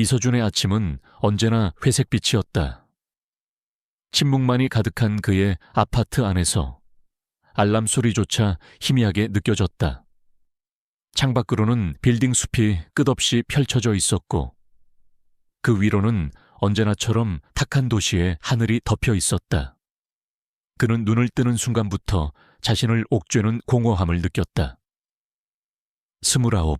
이서준의 아침은 언제나 회색빛이었다. 침묵만이 가득한 그의 아파트 안에서 알람 소리조차 희미하게 느껴졌다. 창밖으로는 빌딩 숲이 끝없이 펼쳐져 있었고 그 위로는 언제나처럼 탁한 도시의 하늘이 덮여 있었다. 그는 눈을 뜨는 순간부터 자신을 옥죄는 공허함을 느꼈다. 29,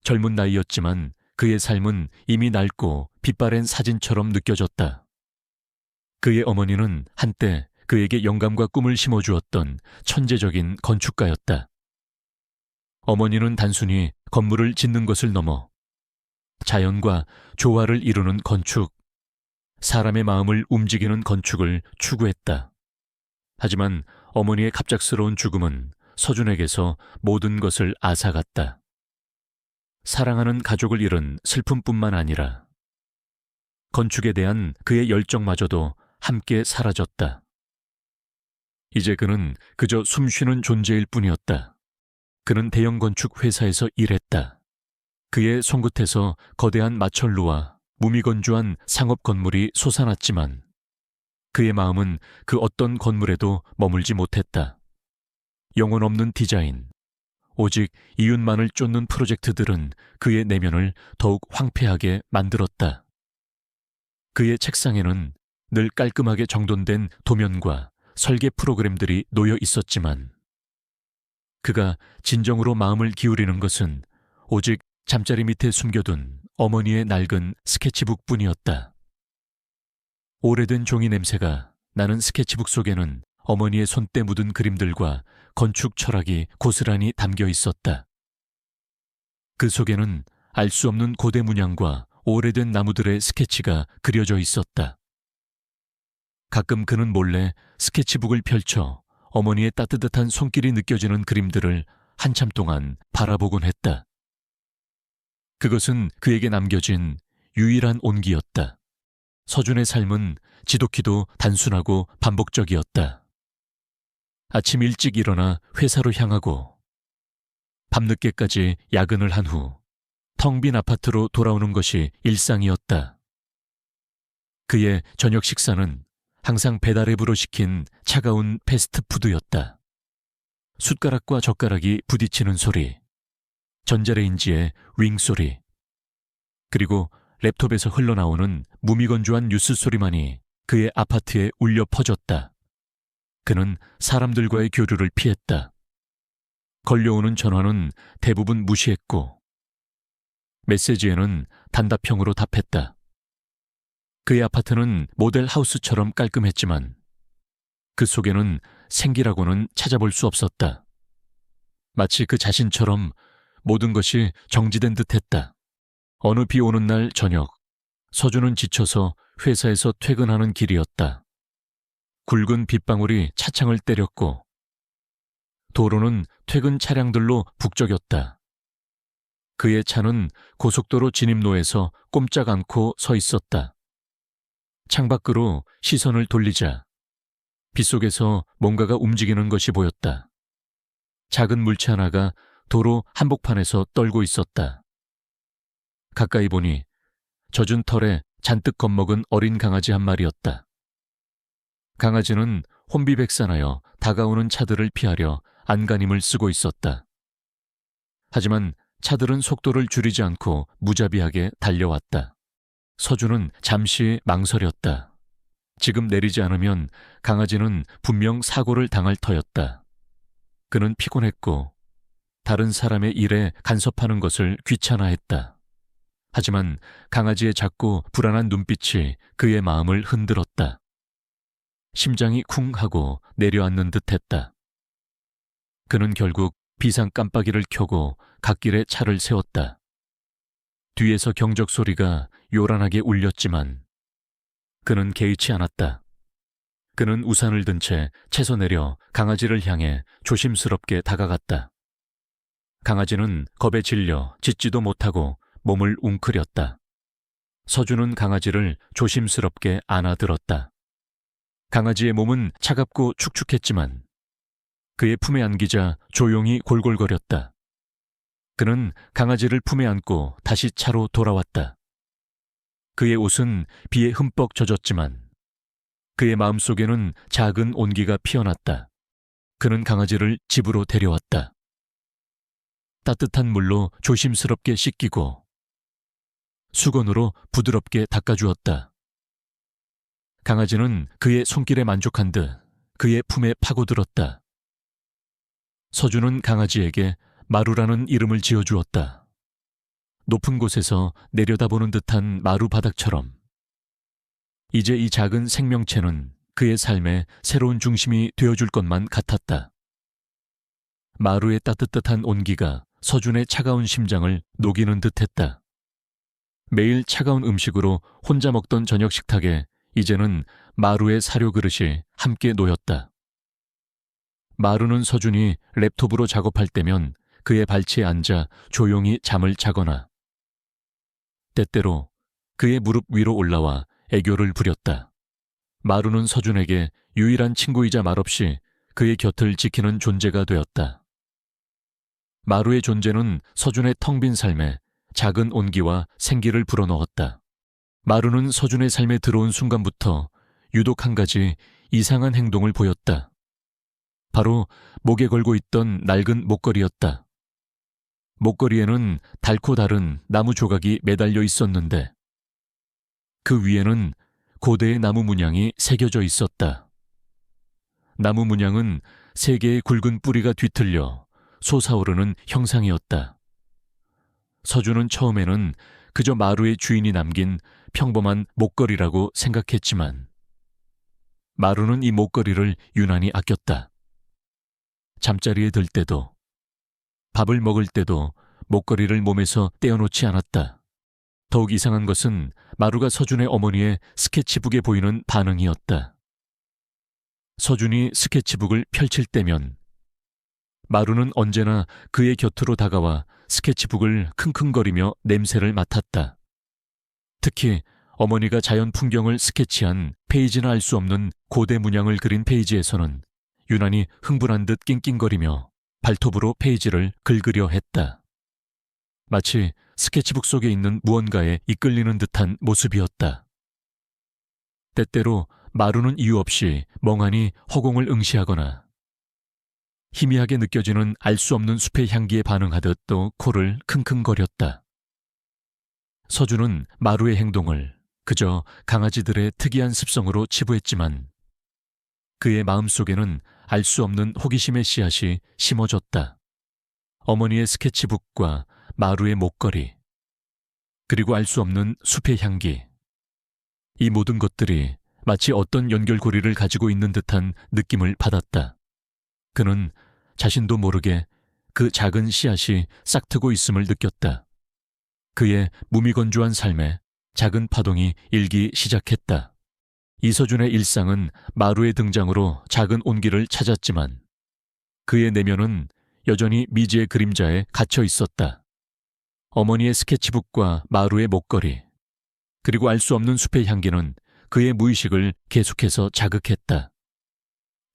젊은 나이였지만 그의 삶은 이미 낡고 빛바랜 사진처럼 느껴졌다. 그의 어머니는 한때 그에게 영감과 꿈을 심어주었던 천재적인 건축가였다. 어머니는 단순히 건물을 짓는 것을 넘어 자연과 조화를 이루는 건축, 사람의 마음을 움직이는 건축을 추구했다. 하지만 어머니의 갑작스러운 죽음은 서준에게서 모든 것을 앗아갔다. 사랑하는 가족을 잃은 슬픔뿐만 아니라 건축에 대한 그의 열정마저도 함께 사라졌다. 이제 그는 그저 숨쉬는 존재일 뿐이었다. 그는 대형 건축 회사에서 일했다. 그의 손끝에서 거대한 마천루와 무미건조한 상업 건물이 솟아났지만 그의 마음은 그 어떤 건물에도 머물지 못했다. 영혼 없는 디자인, 오직 이윤만을 쫓는 프로젝트들은 그의 내면을 더욱 황폐하게 만들었다. 그의 책상에는 늘 깔끔하게 정돈된 도면과 설계 프로그램들이 놓여 있었지만 그가 진정으로 마음을 기울이는 것은 오직 잠자리 밑에 숨겨둔 어머니의 낡은 스케치북뿐이었다. 오래된 종이 냄새가 나는 스케치북 속에는 어머니의 손때 묻은 그림들과 건축 철학이 고스란히 담겨 있었다. 그 속에는 알 수 없는 고대 문양과 오래된 나무들의 스케치가 그려져 있었다. 가끔 그는 몰래 스케치북을 펼쳐 어머니의 따뜻한 손길이 느껴지는 그림들을 한참 동안 바라보곤 했다. 그것은 그에게 남겨진 유일한 온기였다. 서준의 삶은 지독히도 단순하고 반복적이었다. 아침 일찍 일어나 회사로 향하고 밤늦게까지 야근을 한 후 텅 빈 아파트로 돌아오는 것이 일상이었다. 그의 저녁 식사는 항상 배달앱으로 시킨 차가운 패스트푸드였다. 숟가락과 젓가락이 부딪히는 소리, 전자레인지의 윙 소리, 그리고 랩톱에서 흘러나오는 무미건조한 뉴스 소리만이 그의 아파트에 울려 퍼졌다. 그는 사람들과의 교류를 피했다. 걸려오는 전화는 대부분 무시했고 메시지에는 단답형으로 답했다. 그의 아파트는 모델 하우스처럼 깔끔했지만 그 속에는 생기라고는 찾아볼 수 없었다. 마치 그 자신처럼 모든 것이 정지된 듯했다. 어느 비 오는 날 저녁, 서준은 지쳐서 회사에서 퇴근하는 길이었다. 굵은 빗방울이 차창을 때렸고 도로는 퇴근 차량들로 북적였다. 그의 차는 고속도로 진입로에서 꼼짝 않고 서 있었다. 창밖으로 시선을 돌리자 빗속에서 뭔가가 움직이는 것이 보였다. 작은 물체 하나가 도로 한복판에서 떨고 있었다. 가까이 보니 젖은 털에 잔뜩 겁먹은 어린 강아지 한 마리였다. 강아지는 혼비백산하여 다가오는 차들을 피하려 안간힘을 쓰고 있었다. 하지만 차들은 속도를 줄이지 않고 무자비하게 달려왔다. 서준은 잠시 망설였다. 지금 내리지 않으면 강아지는 분명 사고를 당할 터였다. 그는 피곤했고 다른 사람의 일에 간섭하는 것을 귀찮아했다. 하지만 강아지의 작고 불안한 눈빛이 그의 마음을 흔들었다. 심장이 쿵 하고 내려앉는 듯했다. 그는 결국 비상 깜빡이를 켜고 갓길에 차를 세웠다. 뒤에서 경적 소리가 요란하게 울렸지만 그는 개의치 않았다. 그는 우산을 든 채 채서 내려 강아지를 향해 조심스럽게 다가갔다. 강아지는 겁에 질려 짖지도 못하고 몸을 웅크렸다. 서준은 강아지를 조심스럽게 안아들었다. 강아지의 몸은 차갑고 축축했지만 그의 품에 안기자 조용히 골골거렸다. 그는 강아지를 품에 안고 다시 차로 돌아왔다. 그의 옷은 비에 흠뻑 젖었지만 그의 마음속에는 작은 온기가 피어났다. 그는 강아지를 집으로 데려왔다. 따뜻한 물로 조심스럽게 씻기고 수건으로 부드럽게 닦아주었다. 강아지는 그의 손길에 만족한 듯 그의 품에 파고들었다. 서준은 강아지에게 마루라는 이름을 지어주었다. 높은 곳에서 내려다보는 듯한 마루 바닥처럼. 이제 이 작은 생명체는 그의 삶의 새로운 중심이 되어줄 것만 같았다. 마루의 따뜻한 온기가 서준의 차가운 심장을 녹이는 듯했다. 매일 차가운 음식으로 혼자 먹던 저녁 식탁에 이제는 마루의 사료 그릇이 함께 놓였다. 마루는 서준이 랩톱으로 작업할 때면 그의 발치에 앉아 조용히 잠을 자거나 때때로 그의 무릎 위로 올라와 애교를 부렸다. 마루는 서준에게 유일한 친구이자 말없이 그의 곁을 지키는 존재가 되었다. 마루의 존재는 서준의 텅 빈 삶에 작은 온기와 생기를 불어넣었다. 마루는 서준의 삶에 들어온 순간부터 유독 한 가지 이상한 행동을 보였다. 바로 목에 걸고 있던 낡은 목걸이였다. 목걸이에는 닳고 다른 나무 조각이 매달려 있었는데 그 위에는 고대의 나무 문양이 새겨져 있었다. 나무 문양은 세 개의 굵은 뿌리가 뒤틀려 솟아오르는 형상이었다. 서준은 처음에는 그저 마루의 주인이 남긴 평범한 목걸이라고 생각했지만 마루는 이 목걸이를 유난히 아꼈다. 잠자리에 들 때도 밥을 먹을 때도 목걸이를 몸에서 떼어놓지 않았다. 더욱 이상한 것은 마루가 서준의 어머니의 스케치북에 보이는 반응이었다. 서준이 스케치북을 펼칠 때면 마루는 언제나 그의 곁으로 다가와 스케치북을 킁킁거리며 냄새를 맡았다. 특히 어머니가 자연 풍경을 스케치한 페이지나 알 수 없는 고대 문양을 그린 페이지에서는 유난히 흥분한 듯 낑낑거리며 발톱으로 페이지를 긁으려 했다. 마치 스케치북 속에 있는 무언가에 이끌리는 듯한 모습이었다. 때때로 마루는 이유 없이 멍하니 허공을 응시하거나 희미하게 느껴지는 알 수 없는 숲의 향기에 반응하듯 또 코를 킁킁거렸다. 서준은 마루의 행동을 그저 강아지들의 특이한 습성으로 치부했지만 그의 마음속에는 알 수 없는 호기심의 씨앗이 심어졌다. 어머니의 스케치북과 마루의 목걸이, 그리고 알 수 없는 숲의 향기. 이 모든 것들이 마치 어떤 연결고리를 가지고 있는 듯한 느낌을 받았다. 그는 자신도 모르게 그 작은 씨앗이 싹트고 있음을 느꼈다. 그의 무미건조한 삶에 작은 파동이 일기 시작했다. 이서준의 일상은 마루의 등장으로 작은 온기를 찾았지만 그의 내면은 여전히 미지의 그림자에 갇혀 있었다. 어머니의 스케치북과 마루의 목걸이, 그리고 알 수 없는 숲의 향기는 그의 무의식을 계속해서 자극했다.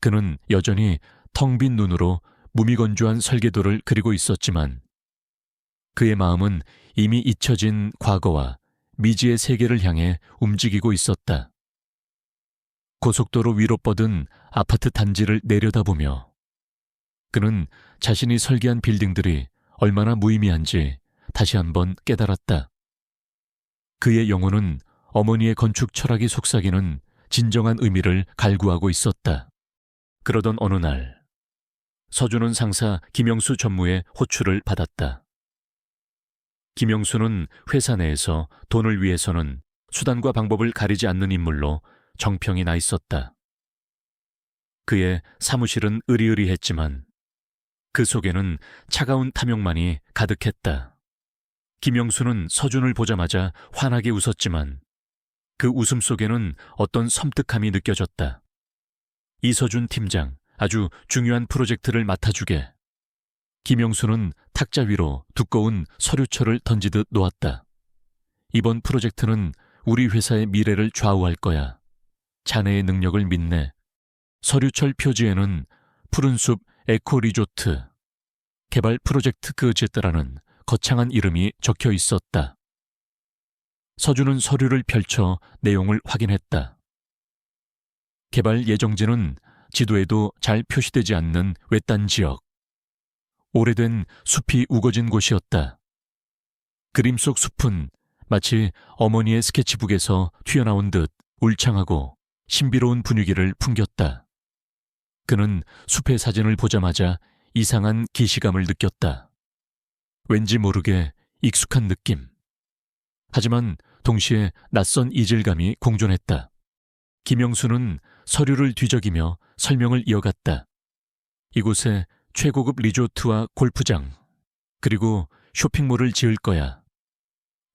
그는 여전히 텅 빈 눈으로 무미건조한 설계도를 그리고 있었지만 그의 마음은 이미 잊혀진 과거와 미지의 세계를 향해 움직이고 있었다. 고속도로 위로 뻗은 아파트 단지를 내려다보며 그는 자신이 설계한 빌딩들이 얼마나 무의미한지 다시 한번 깨달았다. 그의 영혼은 어머니의 건축 철학이 속삭이는 진정한 의미를 갈구하고 있었다. 그러던 어느 날 서준은 상사 김영수 전무의 호출을 받았다. 김영수는 회사 내에서 돈을 위해서는 수단과 방법을 가리지 않는 인물로 정평이 나 있었다. 그의 사무실은 으리으리했지만 그 속에는 차가운 탐욕만이 가득했다. 김영수는 서준을 보자마자 환하게 웃었지만 그 웃음 속에는 어떤 섬뜩함이 느껴졌다. 이서준 팀장, 아주 중요한 프로젝트를 맡아주게. 김영수는 탁자 위로 두꺼운 서류철을 던지듯 놓았다. 이번 프로젝트는 우리 회사의 미래를 좌우할 거야. 자네의 능력을 믿네. 서류철 표지에는 푸른숲 에코리조트 개발 프로젝트 그제트라는 거창한 이름이 적혀 있었다. 서준은 서류를 펼쳐 내용을 확인했다. 개발 예정지는 지도에도 잘 표시되지 않는 외딴 지역. 오래된 숲이 우거진 곳이었다. 그림 속 숲은 마치 어머니의 스케치북에서 튀어나온 듯 울창하고 신비로운 분위기를 풍겼다. 그는 숲의 사진을 보자마자 이상한 기시감을 느꼈다. 왠지 모르게 익숙한 느낌. 하지만 동시에 낯선 이질감이 공존했다. 김영수는 서류를 뒤적이며 설명을 이어갔다. 이곳에 최고급 리조트와 골프장, 그리고 쇼핑몰을 지을 거야.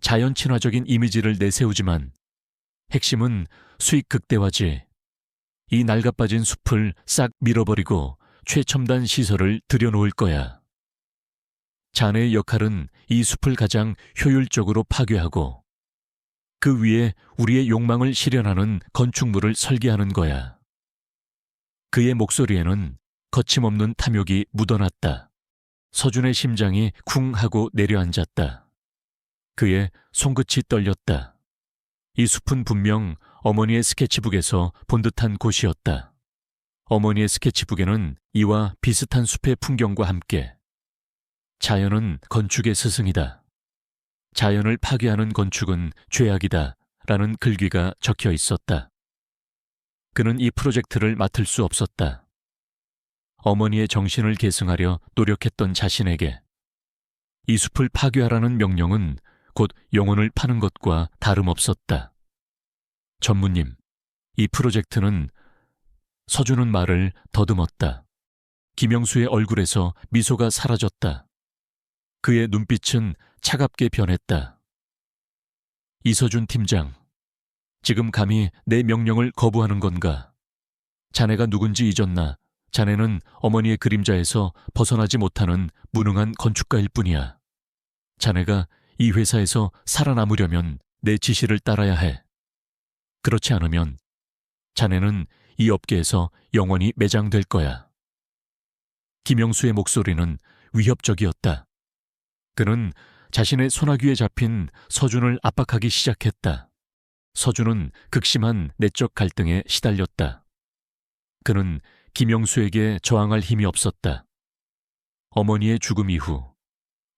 자연 친화적인 이미지를 내세우지만 핵심은 수익 극대화지. 이 낡아빠진 숲을 싹 밀어버리고 최첨단 시설을 들여놓을 거야. 자네의 역할은 이 숲을 가장 효율적으로 파괴하고 그 위에 우리의 욕망을 실현하는 건축물을 설계하는 거야. 그의 목소리에는 거침없는 탐욕이 묻어났다. 서준의 심장이 쿵 하고 내려앉았다. 그의 손끝이 떨렸다. 이 숲은 분명 어머니의 스케치북에서 본 듯한 곳이었다. 어머니의 스케치북에는 이와 비슷한 숲의 풍경과 함께 자연은 건축의 스승이다. 자연을 파괴하는 건축은 죄악이다 라는 글귀가 적혀 있었다. 그는 이 프로젝트를 맡을 수 없었다. 어머니의 정신을 계승하려 노력했던 자신에게 이 숲을 파괴하라는 명령은 곧 영혼을 파는 것과 다름없었다. 전무님, 이 프로젝트는 서준은 말을 더듬었다. 김영수의 얼굴에서 미소가 사라졌다. 그의 눈빛은 차갑게 변했다. 이서준 팀장, 지금 감히 내 명령을 거부하는 건가? 자네가 누군지 잊었나? 자네는 어머니의 그림자에서 벗어나지 못하는 무능한 건축가일 뿐이야. 자네가 이 회사에서 살아남으려면 내 지시를 따라야 해. 그렇지 않으면 자네는 이 업계에서 영원히 매장될 거야. 김영수의 목소리는 위협적이었다. 그는 자신의 소나귀에 잡힌 서준을 압박하기 시작했다. 서준은 극심한 내적 갈등에 시달렸다. 그는 김영수에게 저항할 힘이 없었다. 어머니의 죽음 이후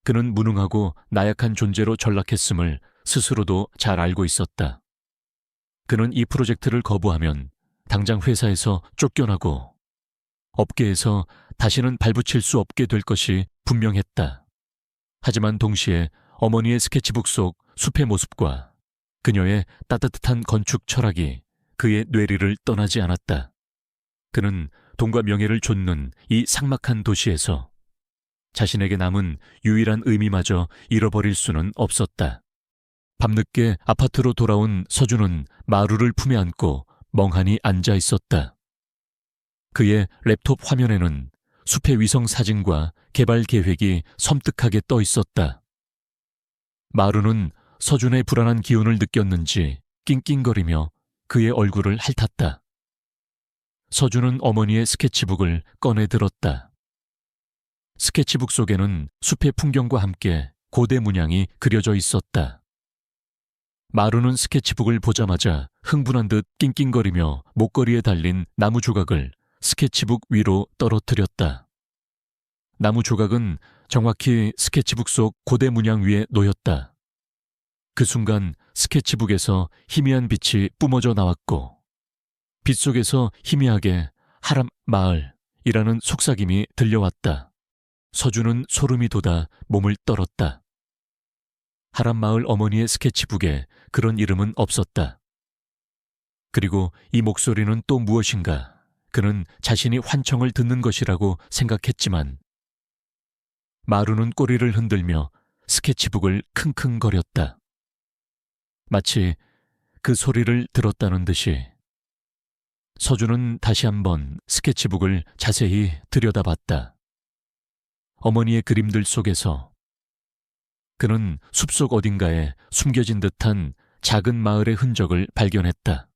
그는 무능하고 나약한 존재로 전락했음을 스스로도 잘 알고 있었다. 그는 이 프로젝트를 거부하면 당장 회사에서 쫓겨나고 업계에서 다시는 발붙일 수 없게 될 것이 분명했다. 하지만 동시에 어머니의 스케치북 속 숲의 모습과 그녀의 따뜻한 건축 철학이 그의 뇌리를 떠나지 않았다. 그는 돈과 명예를 좇는 이 삭막한 도시에서 자신에게 남은 유일한 의미마저 잃어버릴 수는 없었다. 밤늦게 아파트로 돌아온 서준은 마루를 품에 안고 멍하니 앉아 있었다. 그의 랩톱 화면에는 숲의 위성 사진과 개발 계획이 섬뜩하게 떠 있었다. 마루는 서준의 불안한 기운을 느꼈는지 낑낑거리며 그의 얼굴을 핥았다. 서준은 어머니의 스케치북을 꺼내 들었다. 스케치북 속에는 숲의 풍경과 함께 고대 문양이 그려져 있었다. 마루는 스케치북을 보자마자 흥분한 듯 낑낑거리며 목걸이에 달린 나무 조각을 스케치북 위로 떨어뜨렸다. 나무 조각은 정확히 스케치북 속 고대 문양 위에 놓였다. 그 순간 스케치북에서 희미한 빛이 뿜어져 나왔고 빛 속에서 희미하게 하람 마을이라는 속삭임이 들려왔다. 서준은 소름이 돋아 몸을 떨었다. 하람 마을 어머니의 스케치북에 그런 이름은 없었다. 그리고 이 목소리는 또 무엇인가? 그는 자신이 환청을 듣는 것이라고 생각했지만 마루는 꼬리를 흔들며 스케치북을 킁킁거렸다. 마치 그 소리를 들었다는 듯이 서준은 다시 한번 스케치북을 자세히 들여다봤다. 어머니의 그림들 속에서 그는 숲속 어딘가에 숨겨진 듯한 작은 마을의 흔적을 발견했다.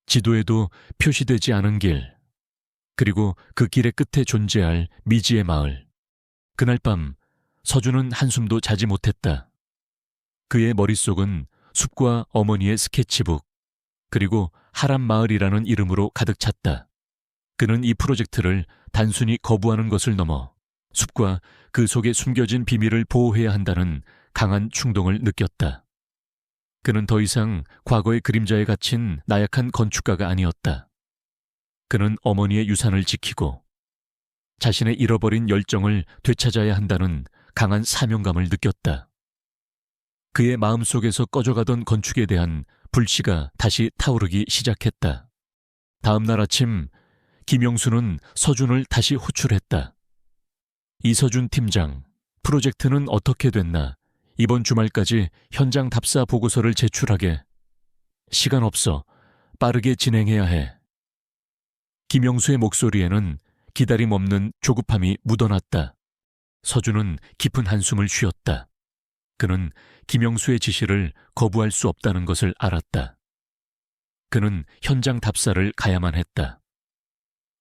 지도에도 표시되지 않은 길, 그리고 그 길의 끝에 존재할 미지의 마을. 그날 밤 서준은 한숨도 자지 못했다. 그의 머릿속은 숲과 어머니의 스케치북, 그리고 하람마을이라는 이름으로 가득 찼다. 그는 이 프로젝트를 단순히 거부하는 것을 넘어 숲과 그 속에 숨겨진 비밀을 보호해야 한다는 강한 충동을 느꼈다. 그는 더 이상 과거의 그림자에 갇힌 나약한 건축가가 아니었다. 그는 어머니의 유산을 지키고 자신의 잃어버린 열정을 되찾아야 한다는 강한 사명감을 느꼈다. 그의 마음속에서 꺼져가던 건축에 대한 불씨가 다시 타오르기 시작했다. 다음 날 아침 김영수는 서준을 다시 호출했다. 이서준 팀장, 프로젝트는 어떻게 됐나? 이번 주말까지 현장 답사 보고서를 제출하게. 시간 없어. 빠르게 진행해야 해. 김영수의 목소리에는 기다림 없는 조급함이 묻어났다. 서준은 깊은 한숨을 쉬었다. 그는 김영수의 지시를 거부할 수 없다는 것을 알았다. 그는 현장 답사를 가야만 했다.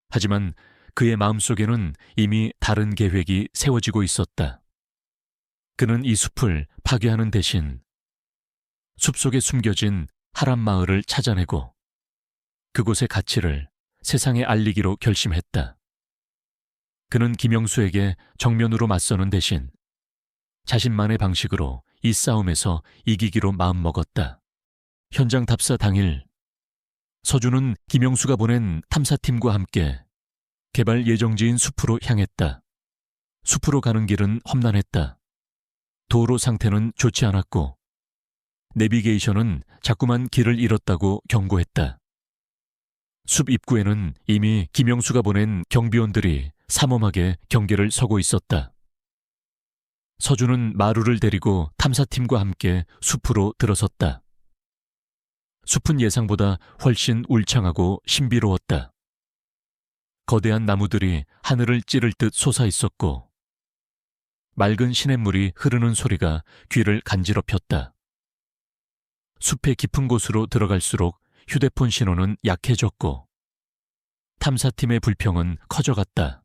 하지만 그의 마음속에는 이미 다른 계획이 세워지고 있었다. 그는 이 숲을 파괴하는 대신 숲속에 숨겨진 하람마을을 찾아내고 그곳의 가치를 세상에 알리기로 결심했다. 그는 김영수에게 정면으로 맞서는 대신 자신만의 방식으로 이 싸움에서 이기기로 마음먹었다. 현장 답사 당일, 서준은 김영수가 보낸 탐사팀과 함께 개발 예정지인 숲으로 향했다. 숲으로 가는 길은 험난했다. 도로 상태는 좋지 않았고 내비게이션은 자꾸만 길을 잃었다고 경고했다. 숲 입구에는 이미 김영수가 보낸 경비원들이 삼엄하게 경계를 서고 있었다. 서준은 마루를 데리고 탐사팀과 함께 숲으로 들어섰다. 숲은 예상보다 훨씬 울창하고 신비로웠다. 거대한 나무들이 하늘을 찌를 듯 솟아있었고 맑은 시냇물이 흐르는 소리가 귀를 간지럽혔다. 숲의 깊은 곳으로 들어갈수록 휴대폰 신호는 약해졌고 탐사팀의 불평은 커져갔다.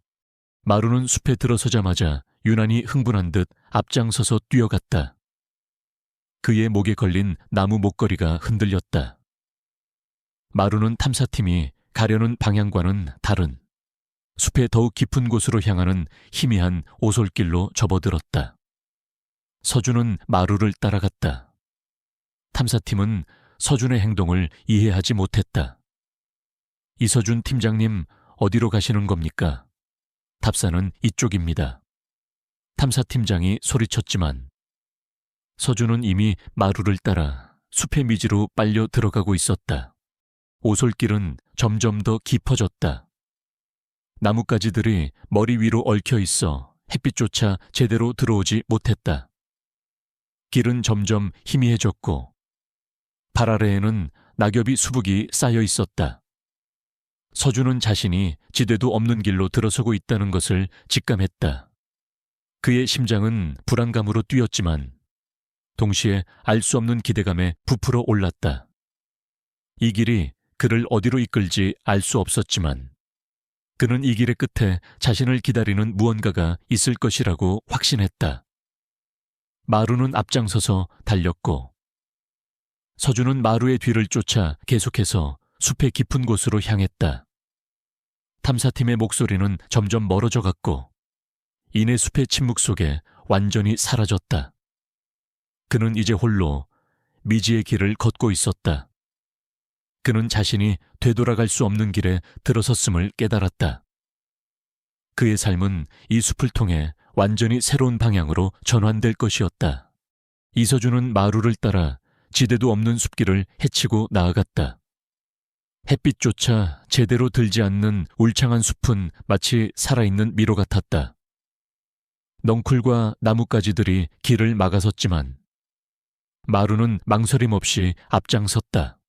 마루는 숲에 들어서자마자 유난히 흥분한 듯 앞장서서 뛰어갔다. 그의 목에 걸린 나무 목걸이가 흔들렸다. 마루는 탐사팀이 가려는 방향과는 다른 숲의 더욱 깊은 곳으로 향하는 희미한 오솔길로 접어들었다. 서준은 마루를 따라갔다. 탐사팀은 서준의 행동을 이해하지 못했다. 이서준 팀장님, 어디로 가시는 겁니까? 답사는 이쪽입니다. 탐사팀장이 소리쳤지만 서준은 이미 마루를 따라 숲의 미지로 빨려 들어가고 있었다. 오솔길은 점점 더 깊어졌다. 나뭇가지들이 머리 위로 얽혀 있어 햇빛조차 제대로 들어오지 못했다. 길은 점점 희미해졌고 발 아래에는 낙엽이 수북이 쌓여 있었다. 서준은 자신이 지대도 없는 길로 들어서고 있다는 것을 직감했다. 그의 심장은 불안감으로 뛰었지만 동시에 알 수 없는 기대감에 부풀어 올랐다. 이 길이 그를 어디로 이끌지 알 수 없었지만 그는 이 길의 끝에 자신을 기다리는 무언가가 있을 것이라고 확신했다. 마루는 앞장서서 달렸고 서준은 마루의 뒤를 쫓아 계속해서 숲의 깊은 곳으로 향했다. 탐사팀의 목소리는 점점 멀어져 갔고 이내 숲의 침묵 속에 완전히 사라졌다. 그는 이제 홀로 미지의 길을 걷고 있었다. 그는 자신이 되돌아갈 수 없는 길에 들어섰음을 깨달았다. 그의 삶은 이 숲을 통해 완전히 새로운 방향으로 전환될 것이었다. 이서준은 마루를 따라 지대도 없는 숲길을 헤치고 나아갔다. 햇빛조차 제대로 들지 않는 울창한 숲은 마치 살아있는 미로 같았다. 넝쿨과 나뭇가지들이 길을 막아섰지만 마루는 망설임 없이 앞장섰다.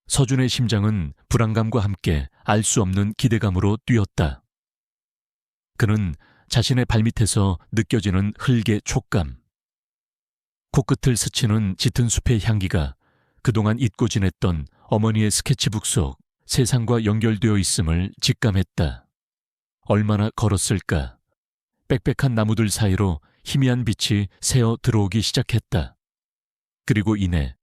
서준의 심장은 불안감과 함께 알 수 없는 기대감으로 뛰었다. 그는 자신의 발밑에서 느껴지는 흙의 촉감, 코끝을 스치는 짙은 숲의 향기가 그동안 잊고 지냈던 어머니의 스케치북 속 세상과 연결되어 있음을 직감했다. 얼마나 걸었을까? 빽빽한 나무들 사이로 희미한 빛이 새어 들어오기 시작했다. 그리고 이내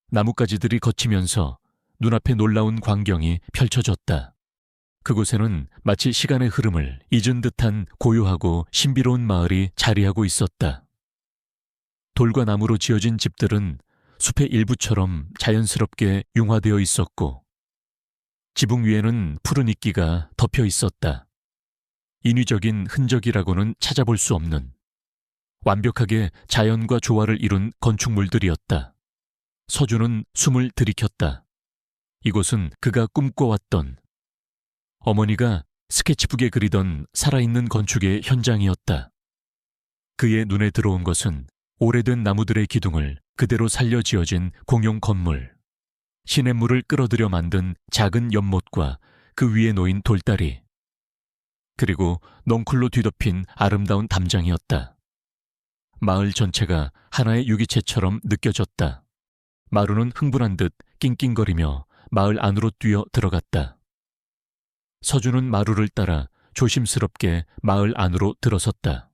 나뭇가지들이 걷히면서 눈앞에 놀라운 광경이 펼쳐졌다. 그곳에는 마치 시간의 흐름을 잊은 듯한 고요하고 신비로운 마을이 자리하고 있었다. 돌과 나무로 지어진 집들은 숲의 일부처럼 자연스럽게 융화되어 있었고, 지붕 위에는 푸른 이끼가 덮여 있었다. 인위적인 흔적이라고는 찾아볼 수 없는 완벽하게 자연과 조화를 이룬 건축물들이었다. 서준은 숨을 들이켰다. 이곳은 그가 꿈꿔왔던, 어머니가 스케치북에 그리던 살아있는 건축의 현장이었다. 그의 눈에 들어온 것은 오래된 나무들의 기둥을 그대로 살려 지어진 공용 건물, 시냇물을 끌어들여 만든 작은 연못과 그 위에 놓인 돌다리, 그리고 넝쿨로 뒤덮인 아름다운 담장이었다. 마을 전체가 하나의 유기체처럼 느껴졌다. 마루는 흥분한 듯 낑낑거리며 마을 안으로 뛰어 들어갔다. 서준은 마루를 따라 조심스럽게 마을 안으로 들어섰다.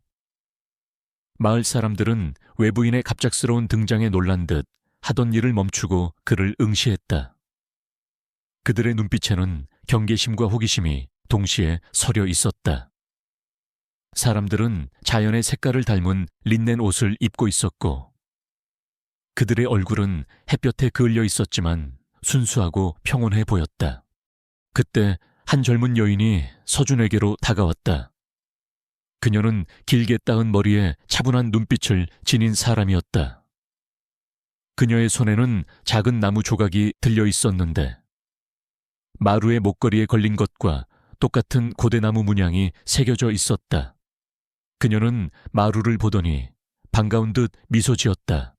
마을 사람들은 외부인의 갑작스러운 등장에 놀란 듯 하던 일을 멈추고 그를 응시했다. 그들의 눈빛에는 경계심과 호기심이 동시에 서려 있었다. 사람들은 자연의 색깔을 닮은 린넨 옷을 입고 있었고, 그들의 얼굴은 햇볕에 그을려 있었지만 순수하고 평온해 보였다. 그때 한 젊은 여인이 서준에게로 다가왔다. 그녀는 길게 따은 머리에 차분한 눈빛을 지닌 사람이었다. 그녀의 손에는 작은 나무 조각이 들려 있었는데, 마루의 목걸이에 걸린 것과 똑같은 고대나무 문양이 새겨져 있었다. 그녀는 마루를 보더니 반가운 듯 미소 지었다.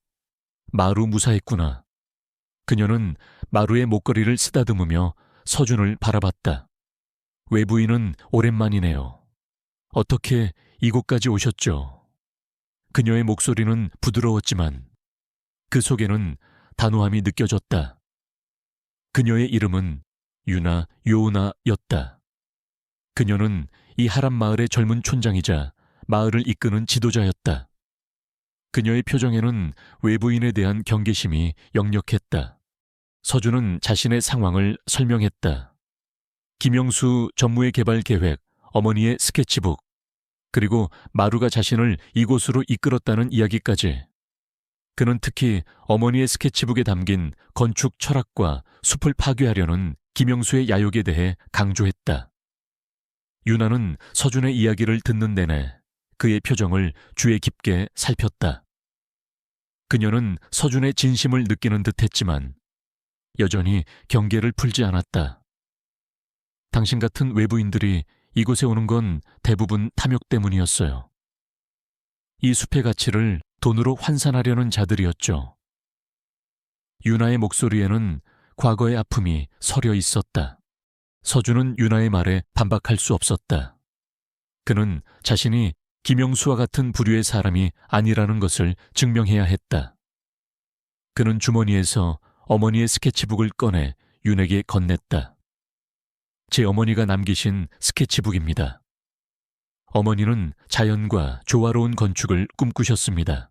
마루 무사했구나. 그녀는 마루의 목걸이를 쓰다듬으며 서준을 바라봤다. 외부인은 오랜만이네요. 어떻게 이곳까지 오셨죠? 그녀의 목소리는 부드러웠지만 그 속에는 단호함이 느껴졌다. 그녀의 이름은 유나 요우나였다. 그녀는 이 하람 마을의 젊은 촌장이자 마을을 이끄는 지도자였다. 그녀의 표정에는 외부인에 대한 경계심이 역력했다. 서준은 자신의 상황을 설명했다. 김영수 전무의 개발 계획, 어머니의 스케치북, 그리고 마루가 자신을 이곳으로 이끌었다는 이야기까지. 그는 특히 어머니의 스케치북에 담긴 건축 철학과 숲을 파괴하려는 김영수의 야욕에 대해 강조했다. 유나는 서준의 이야기를 듣는 내내 그의 표정을 주의 깊게 살폈다. 그녀는 서준의 진심을 느끼는 듯했지만 여전히 경계를 풀지 않았다. 당신 같은 외부인들이 이곳에 오는 건 대부분 탐욕 때문이었어요. 이 숲의 가치를 돈으로 환산하려는 자들이었죠. 유나의 목소리에는 과거의 아픔이 서려 있었다. 서준은 유나의 말에 반박할 수 없었다. 그는 자신이 김영수와 같은 부류의 사람이 아니라는 것을 증명해야 했다. 그는 주머니에서 어머니의 스케치북을 꺼내 윤에게 건넸다. 제 어머니가 남기신 스케치북입니다. 어머니는 자연과 조화로운 건축을 꿈꾸셨습니다.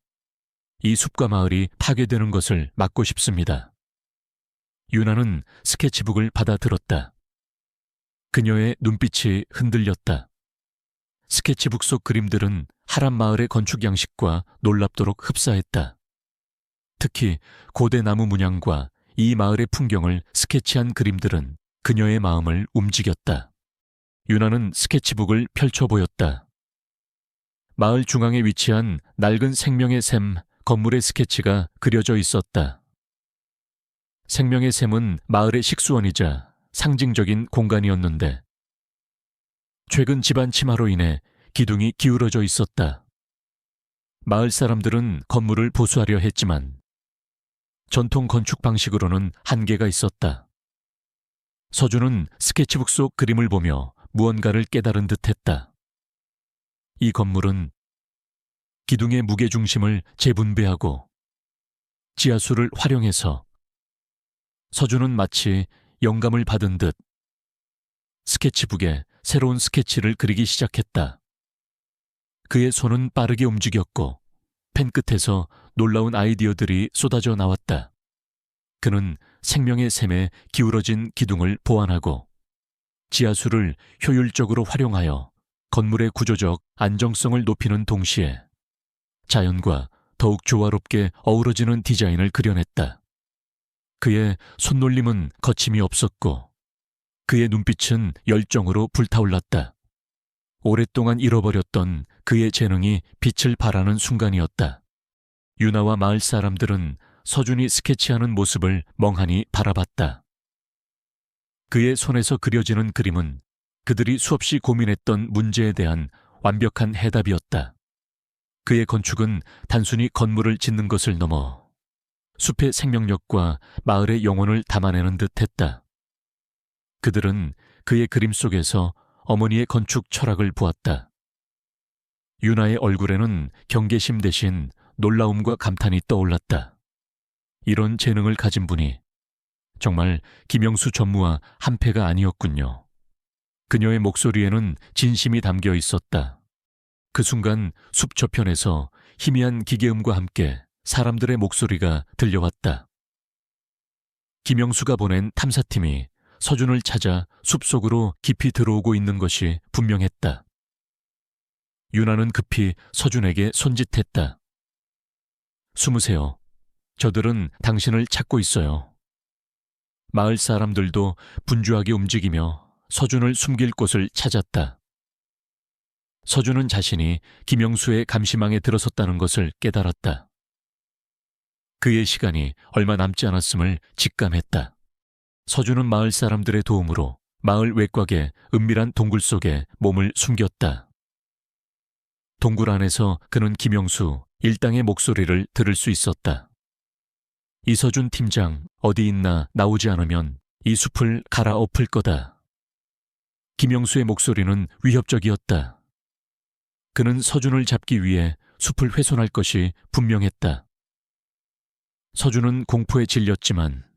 이 숲과 마을이 파괴되는 것을 막고 싶습니다. 유나는 스케치북을 받아들었다. 그녀의 눈빛이 흔들렸다. 스케치북 속 그림들은 하람 마을의 건축 양식과 놀랍도록 흡사했다. 특히 고대 나무 문양과 이 마을의 풍경을 스케치한 그림들은 그녀의 마음을 움직였다. 유나는 스케치북을 펼쳐 보였다. 마을 중앙에 위치한 낡은 생명의 샘 건물의 스케치가 그려져 있었다. 생명의 샘은 마을의 식수원이자 상징적인 공간이었는데 최근 집안 침하로 인해 기둥이 기울어져 있었다. 마을 사람들은 건물을 보수하려 했지만 전통 건축 방식으로는 한계가 있었다. 서준은 스케치북 속 그림을 보며 무언가를 깨달은 듯했다. 이 건물은 기둥의 무게중심을 재분배하고 지하수를 활용해서 서준은 마치 영감을 받은 듯 스케치북에 새로운 스케치를 그리기 시작했다. 그의 손은 빠르게 움직였고 펜 끝에서 놀라운 아이디어들이 쏟아져 나왔다. 그는 생명의 샘에 기울어진 기둥을 보완하고 지하수를 효율적으로 활용하여 건물의 구조적 안정성을 높이는 동시에 자연과 더욱 조화롭게 어우러지는 디자인을 그려냈다. 그의 손놀림은 거침이 없었고 그의 눈빛은 열정으로 불타올랐다. 오랫동안 잃어버렸던 그의 재능이 빛을 발하는 순간이었다. 유나와 마을 사람들은 서준이 스케치하는 모습을 멍하니 바라봤다. 그의 손에서 그려지는 그림은 그들이 수없이 고민했던 문제에 대한 완벽한 해답이었다. 그의 건축은 단순히 건물을 짓는 것을 넘어 숲의 생명력과 마을의 영혼을 담아내는 듯했다. 그들은 그의 그림 속에서 어머니의 건축 철학을 보았다. 유나의 얼굴에는 경계심 대신 놀라움과 감탄이 떠올랐다. 이런 재능을 가진 분이 정말 김영수 전무와 한패가 아니었군요. 그녀의 목소리에는 진심이 담겨 있었다. 그 순간 숲 저편에서 희미한 기계음과 함께 사람들의 목소리가 들려왔다. 김영수가 보낸 탐사팀이 서준을 찾아 숲속으로 깊이 들어오고 있는 것이 분명했다. 유나는 급히 서준에게 손짓했다. 숨으세요. 저들은 당신을 찾고 있어요. 마을 사람들도 분주하게 움직이며 서준을 숨길 곳을 찾았다. 서준은 자신이 김영수의 감시망에 들어섰다는 것을 깨달았다. 그의 시간이 얼마 남지 않았음을 직감했다. 서준은 마을 사람들의 도움으로 마을 외곽의 은밀한 동굴 속에 몸을 숨겼다. 동굴 안에서 그는 김영수 일당의 목소리를 들을 수 있었다. 이서준 팀장 어디 있나 나오지 않으면 이 숲을 갈아엎을 거다. 김영수의 목소리는 위협적이었다. 그는 서준을 잡기 위해 숲을 훼손할 것이 분명했다. 서준은 공포에 질렸지만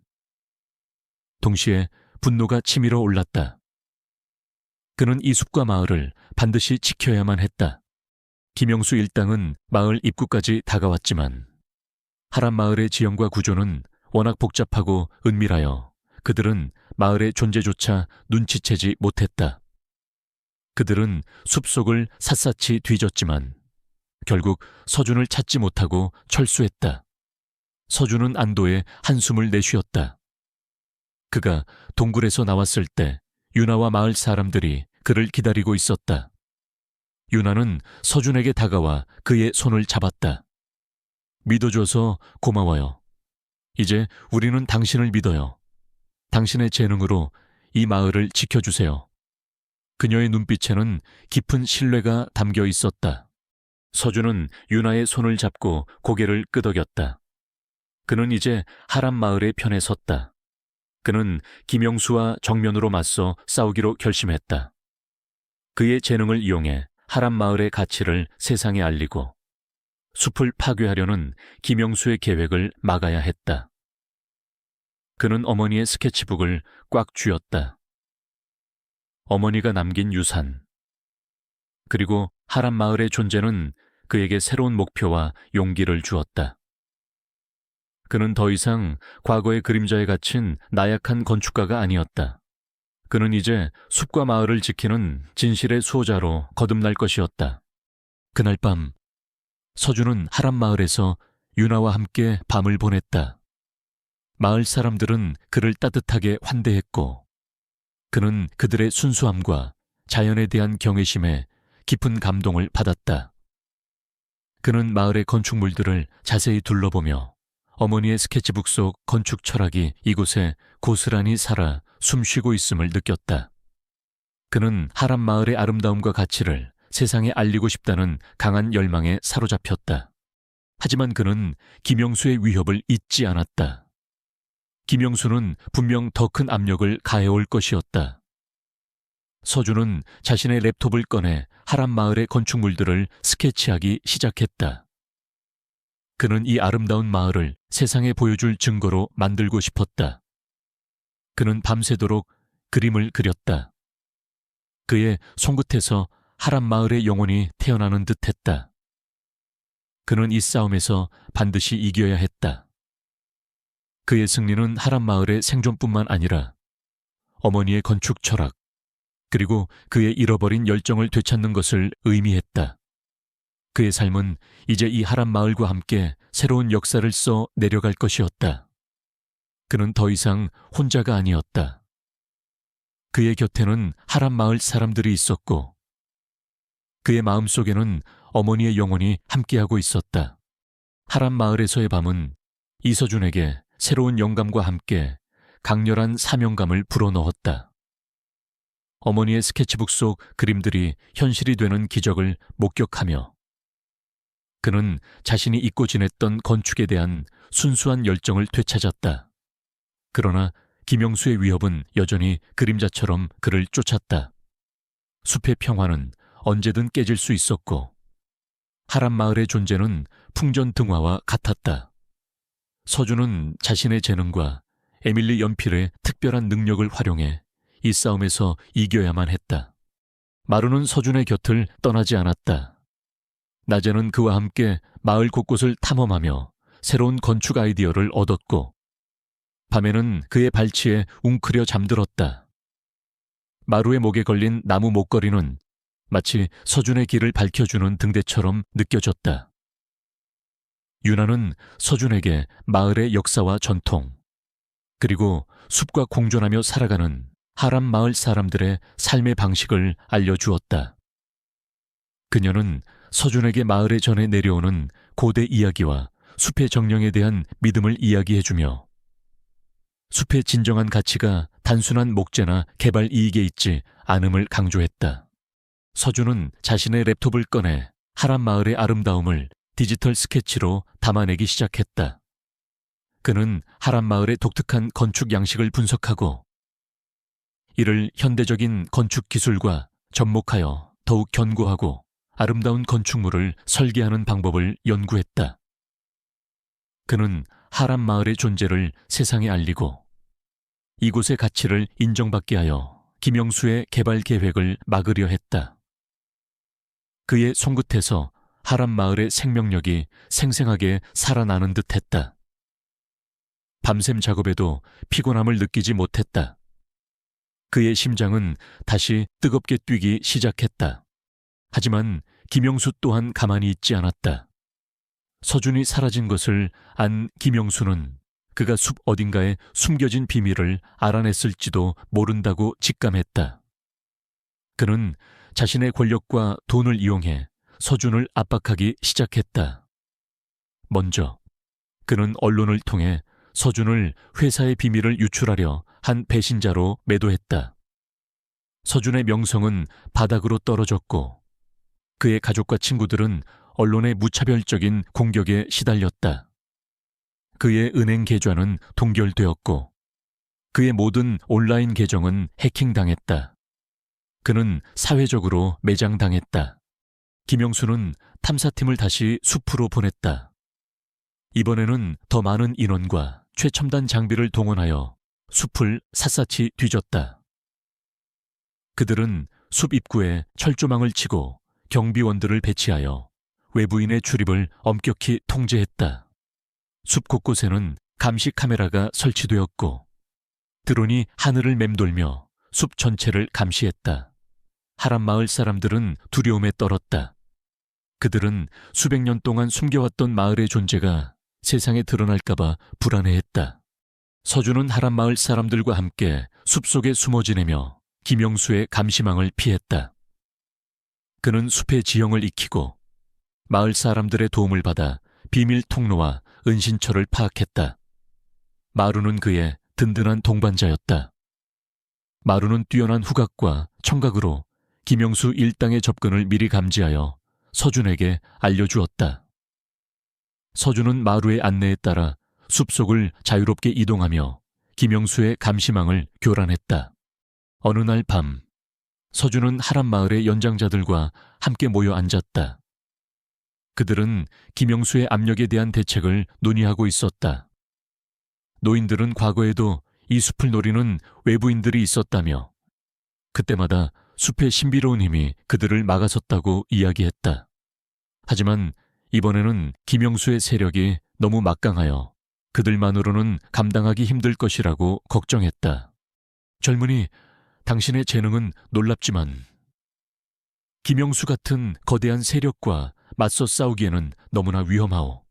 동시에 분노가 치밀어 올랐다. 그는 이 숲과 마을을 반드시 지켜야만 했다. 김영수 일당은 마을 입구까지 다가왔지만 하란 마을의 지형과 구조는 워낙 복잡하고 은밀하여 그들은 마을의 존재조차 눈치채지 못했다. 그들은 숲속을 샅샅이 뒤졌지만 결국 서준을 찾지 못하고 철수했다. 서준은 안도의 한숨을 내쉬었다. 그가 동굴에서 나왔을 때 유나와 마을 사람들이 그를 기다리고 있었다. 유나는 서준에게 다가와 그의 손을 잡았다. 믿어줘서 고마워요. 이제 우리는 당신을 믿어요. 당신의 재능으로 이 마을을 지켜주세요. 그녀의 눈빛에는 깊은 신뢰가 담겨 있었다. 서준은 유나의 손을 잡고 고개를 끄덕였다. 그는 이제 하란 마을의 편에 섰다. 그는 김영수와 정면으로 맞서 싸우기로 결심했다. 그의 재능을 이용해 하란 마을의 가치를 세상에 알리고 숲을 파괴하려는 김영수의 계획을 막아야 했다. 그는 어머니의 스케치북을 꽉 쥐었다. 어머니가 남긴 유산, 그리고 하란 마을의 존재는 그에게 새로운 목표와 용기를 주었다. 그는 더 이상 과거의 그림자에 갇힌 나약한 건축가가 아니었다. 그는 이제 숲과 마을을 지키는 진실의 수호자로 거듭날 것이었다. 그날 밤 서준은 하란 마을에서 유나와 함께 밤을 보냈다. 마을 사람들은 그를 따뜻하게 환대했고 그는 그들의 순수함과 자연에 대한 경외심에 깊은 감동을 받았다. 그는 마을의 건축물들을 자세히 둘러보며 어머니의 스케치북 속 건축 철학이 이곳에 고스란히 살아 숨쉬고 있음을 느꼈다. 그는 하란 마을의 아름다움과 가치를 세상에 알리고 싶다는 강한 열망에 사로잡혔다. 하지만 그는 김영수의 위협을 잊지 않았다. 김영수는 분명 더 큰 압력을 가해올 것이었다. 서준은 자신의 랩톱을 꺼내 하란 마을의 건축물들을 스케치하기 시작했다. 그는 이 아름다운 마을을 세상에 보여줄 증거로 만들고 싶었다. 그는 밤새도록 그림을 그렸다. 그의 손끝에서 하란 마을의 영혼이 태어나는 듯했다. 그는 이 싸움에서 반드시 이겨야 했다. 그의 승리는 하람 마을의 생존뿐만 아니라 어머니의 건축 철학, 그리고 그의 잃어버린 열정을 되찾는 것을 의미했다. 그의 삶은 이제 이 하람 마을과 함께 새로운 역사를 써 내려갈 것이었다. 그는 더 이상 혼자가 아니었다. 그의 곁에는 하람 마을 사람들이 있었고 그의 마음속에는 어머니의 영혼이 함께하고 있었다. 하람 마을에서의 밤은 이서준에게 새로운 영감과 함께 강렬한 사명감을 불어넣었다. 어머니의 스케치북 속 그림들이 현실이 되는 기적을 목격하며 그는 자신이 잊고 지냈던 건축에 대한 순수한 열정을 되찾았다. 그러나 김영수의 위협은 여전히 그림자처럼 그를 쫓았다. 숲의 평화는 언제든 깨질 수 있었고 하람 마을의 존재는 풍전등화와 같았다. 서준은 자신의 재능과 에밀리 연필의 특별한 능력을 활용해 이 싸움에서 이겨야만 했다. 마루는 서준의 곁을 떠나지 않았다. 낮에는 그와 함께 마을 곳곳을 탐험하며 새로운 건축 아이디어를 얻었고 밤에는 그의 발치에 웅크려 잠들었다. 마루의 목에 걸린 나무 목걸이는 마치 서준의 길을 밝혀주는 등대처럼 느껴졌다. 유나는 서준에게 마을의 역사와 전통, 그리고 숲과 공존하며 살아가는 하람 마을 사람들의 삶의 방식을 알려주었다. 그녀는 서준에게 마을에 전해 내려오는 고대 이야기와 숲의 정령에 대한 믿음을 이야기해주며 숲의 진정한 가치가 단순한 목재나 개발 이익에 있지 않음을 강조했다. 서준은 자신의 랩톱을 꺼내 하람 마을의 아름다움을 디지털 스케치로 담아내기 시작했다. 그는 하람 마을의 독특한 건축 양식을 분석하고 이를 현대적인 건축 기술과 접목하여 더욱 견고하고 아름다운 건축물을 설계하는 방법을 연구했다. 그는 하람 마을의 존재를 세상에 알리고 이곳의 가치를 인정받게 하여 김영수의 개발 계획을 막으려 했다. 그의 손끝에서 하람 마을의 생명력이 생생하게 살아나는 듯 했다. 밤샘 작업에도 피곤함을 느끼지 못했다. 그의 심장은 다시 뜨겁게 뛰기 시작했다. 하지만 김영수 또한 가만히 있지 않았다. 서준이 사라진 것을 안 김영수는 그가 숲 어딘가에 숨겨진 비밀을 알아냈을지도 모른다고 직감했다. 그는 자신의 권력과 돈을 이용해 서준을 압박하기 시작했다. 먼저 그는 언론을 통해 서준을 회사의 비밀을 유출하려 한 배신자로 매도했다. 서준의 명성은 바닥으로 떨어졌고 그의 가족과 친구들은 언론의 무차별적인 공격에 시달렸다. 그의 은행 계좌는 동결되었고 그의 모든 온라인 계정은 해킹당했다. 그는 사회적으로 매장당했다. 김영수는 탐사팀을 다시 숲으로 보냈다. 이번에는 더 많은 인원과 최첨단 장비를 동원하여 숲을 샅샅이 뒤졌다. 그들은 숲 입구에 철조망을 치고 경비원들을 배치하여 외부인의 출입을 엄격히 통제했다. 숲 곳곳에는 감시 카메라가 설치되었고 드론이 하늘을 맴돌며 숲 전체를 감시했다. 하람 마을 사람들은 두려움에 떨었다. 그들은 수백 년 동안 숨겨왔던 마을의 존재가 세상에 드러날까봐 불안해했다. 서준은 하람 마을 사람들과 함께 숲속에 숨어 지내며 김영수의 감시망을 피했다. 그는 숲의 지형을 익히고 마을 사람들의 도움을 받아 비밀 통로와 은신처를 파악했다. 마루는 그의 든든한 동반자였다. 마루는 뛰어난 후각과 청각으로 김영수 일당의 접근을 미리 감지하여 서준에게 알려주었다. 서준은 마루의 안내에 따라 숲속을 자유롭게 이동하며 김영수의 감시망을 교란했다. 어느 날 밤, 서준은 하람 마을의 연장자들과 함께 모여 앉았다. 그들은 김영수의 압력에 대한 대책을 논의하고 있었다. 노인들은 과거에도 이 숲을 노리는 외부인들이 있었다며 그때마다 숲의 신비로운 힘이 그들을 막아섰다고 이야기했다. 하지만 이번에는 김영수의 세력이 너무 막강하여 그들만으로는 감당하기 힘들 것이라고 걱정했다. 젊은이, 당신의 재능은 놀랍지만 김영수 같은 거대한 세력과 맞서 싸우기에는 너무나 위험하오.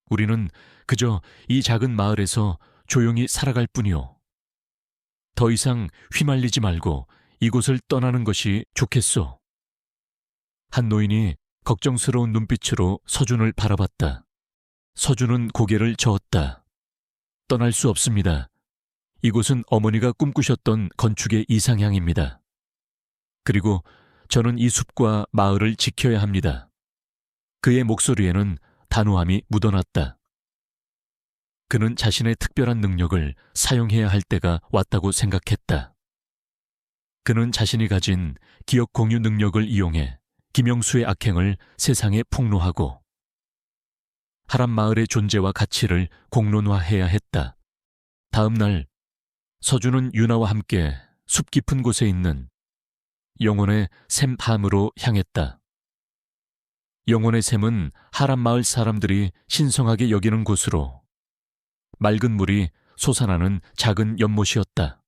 우리는 그저 이 작은 마을에서 조용히 살아갈 뿐이오. 더 이상 휘말리지 말고 이곳을 떠나는 것이 좋겠소. 한 노인이 걱정스러운 눈빛으로 서준을 바라봤다. 서준은 고개를 저었다. 떠날 수 없습니다. 이곳은 어머니가 꿈꾸셨던 건축의 이상향입니다. 그리고 저는 이 숲과 마을을 지켜야 합니다. 그의 목소리에는 단호함이 묻어났다. 그는 자신의 특별한 능력을 사용해야 할 때가 왔다고 생각했다. 그는 자신이 가진 기억 공유 능력을 이용해 김영수의 악행을 세상에 폭로하고 하람 마을의 존재와 가치를 공론화해야 했다. 다음 날 서준은 유나와 함께 숲 깊은 곳에 있는 영혼의 샘 함으로 향했다. 영혼의 샘은 하람 마을 사람들이 신성하게 여기는 곳으로 맑은 물이 솟아나는 작은 연못이었다.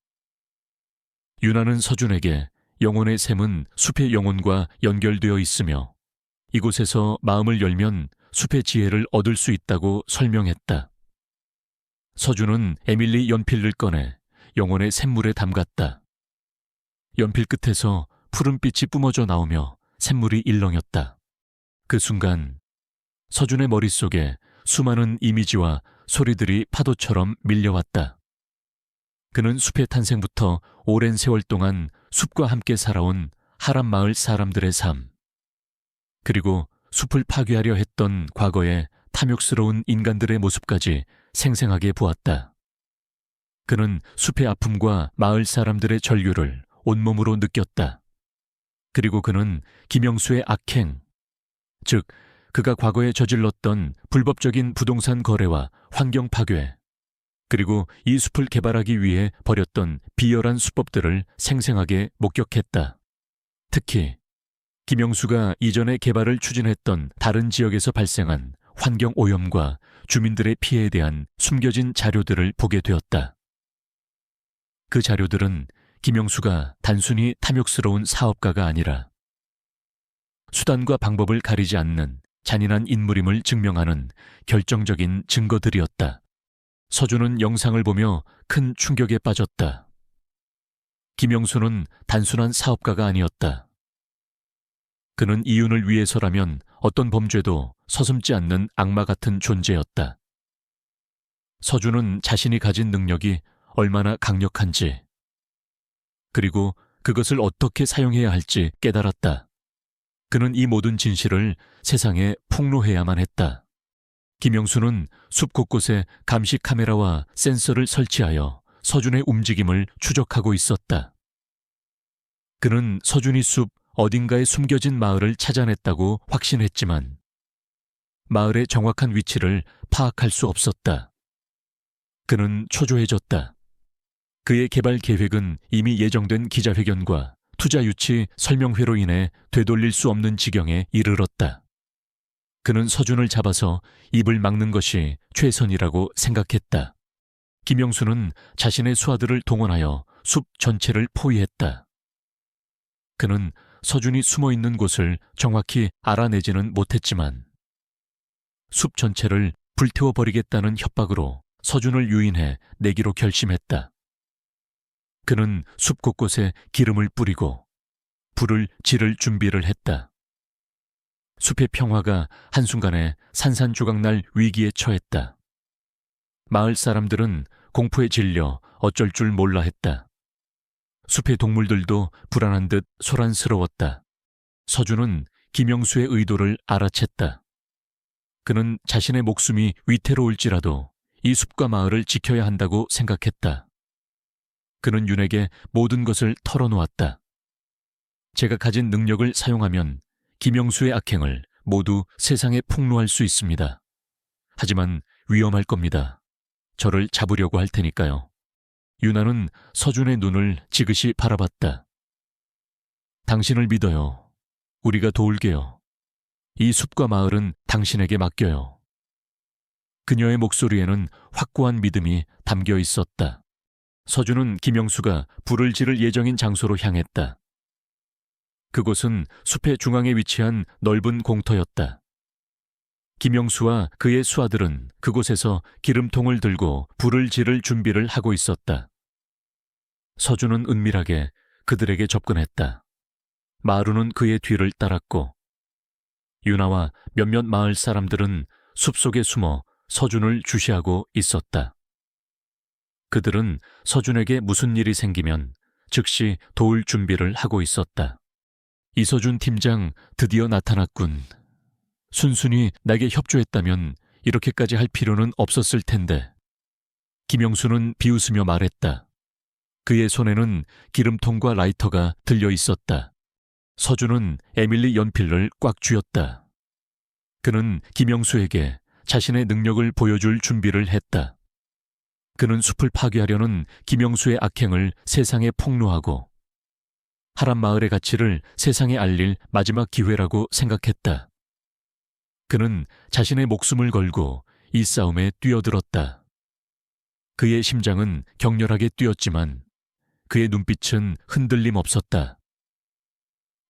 유나는 서준에게 영혼의 샘은 숲의 영혼과 연결되어 있으며 이곳에서 마음을 열면 숲의 지혜를 얻을 수 있다고 설명했다. 서준은 에밀리 연필을 꺼내 영혼의 샘물에 담갔다. 연필 끝에서 푸른빛이 뿜어져 나오며 샘물이 일렁였다. 그 순간 서준의 머릿속에 수많은 이미지와 소리들이 파도처럼 밀려왔다. 그는 숲의 탄생부터 오랜 세월 동안 숲과 함께 살아온 하람 마을 사람들의 삶, 그리고 숲을 파괴하려 했던 과거의 탐욕스러운 인간들의 모습까지 생생하게 보았다. 그는 숲의 아픔과 마을 사람들의 절규를 온몸으로 느꼈다. 그리고 그는 김영수의 악행, 즉 그가 과거에 저질렀던 불법적인 부동산 거래와 환경 파괴, 그리고 이 숲을 개발하기 위해 벌였던 비열한 수법들을 생생하게 목격했다. 특히 김영수가 이전에 개발을 추진했던 다른 지역에서 발생한 환경 오염과 주민들의 피해에 대한 숨겨진 자료들을 보게 되었다. 그 자료들은 김영수가 단순히 탐욕스러운 사업가가 아니라 수단과 방법을 가리지 않는 잔인한 인물임을 증명하는 결정적인 증거들이었다. 서준은 영상을 보며 큰 충격에 빠졌다. 김영수는 단순한 사업가가 아니었다. 그는 이윤을 위해서라면 어떤 범죄도 서슴지 않는 악마 같은 존재였다. 서준은 자신이 가진 능력이 얼마나 강력한지, 그리고 그것을 어떻게 사용해야 할지 깨달았다. 그는 이 모든 진실을 세상에 폭로해야만 했다. 김영수는 숲 곳곳에 감시 카메라와 센서를 설치하여 서준의 움직임을 추적하고 있었다. 그는 서준이 숲 어딘가에 숨겨진 마을을 찾아냈다고 확신했지만 마을의 정확한 위치를 파악할 수 없었다. 그는 초조해졌다. 그의 개발 계획은 이미 예정된 기자회견과 투자 유치 설명회로 인해 되돌릴 수 없는 지경에 이르렀다. 그는 서준을 잡아서 입을 막는 것이 최선이라고 생각했다. 김영수는 자신의 수하들을 동원하여 숲 전체를 포위했다. 그는 서준이 숨어 있는 곳을 정확히 알아내지는 못했지만 숲 전체를 불태워버리겠다는 협박으로 서준을 유인해 내기로 결심했다. 그는 숲 곳곳에 기름을 뿌리고 불을 지를 준비를 했다. 숲의 평화가 한순간에 산산조각날 위기에 처했다. 마을 사람들은 공포에 질려 어쩔 줄 몰라 했다. 숲의 동물들도 불안한 듯 소란스러웠다. 서준은 김영수의 의도를 알아챘다. 그는 자신의 목숨이 위태로울지라도 이 숲과 마을을 지켜야 한다고 생각했다. 그는 윤에게 모든 것을 털어놓았다. 제가 가진 능력을 사용하면 김영수의 악행을 모두 세상에 폭로할 수 있습니다. 하지만 위험할 겁니다. 저를 잡으려고 할 테니까요. 유나는 서준의 눈을 지그시 바라봤다. 당신을 믿어요. 우리가 도울게요. 이 숲과 마을은 당신에게 맡겨요. 그녀의 목소리에는 확고한 믿음이 담겨 있었다. 서준은 김영수가 불을 지를 예정인 장소로 향했다. 그곳은 숲의 중앙에 위치한 넓은 공터였다. 김영수와 그의 수하들은 그곳에서 기름통을 들고 불을 지를 준비를 하고 있었다. 서준은 은밀하게 그들에게 접근했다. 마루는 그의 뒤를 따랐고 유나와 몇몇 마을 사람들은 숲속에 숨어 서준을 주시하고 있었다. 그들은 서준에게 무슨 일이 생기면 즉시 도울 준비를 하고 있었다. 이서준 팀장 드디어 나타났군. 순순히 나에게 협조했다면 이렇게까지 할 필요는 없었을 텐데. 김영수는 비웃으며 말했다. 그의 손에는 기름통과 라이터가 들려 있었다. 서준은 에밀리 연필을 꽉 쥐었다. 그는 김영수에게 자신의 능력을 보여줄 준비를 했다. 그는 숲을 파괴하려는 김영수의 악행을 세상에 폭로하고 하란 마을의 가치를 세상에 알릴 마지막 기회라고 생각했다. 그는 자신의 목숨을 걸고 이 싸움에 뛰어들었다. 그의 심장은 격렬하게 뛰었지만 그의 눈빛은 흔들림 없었다.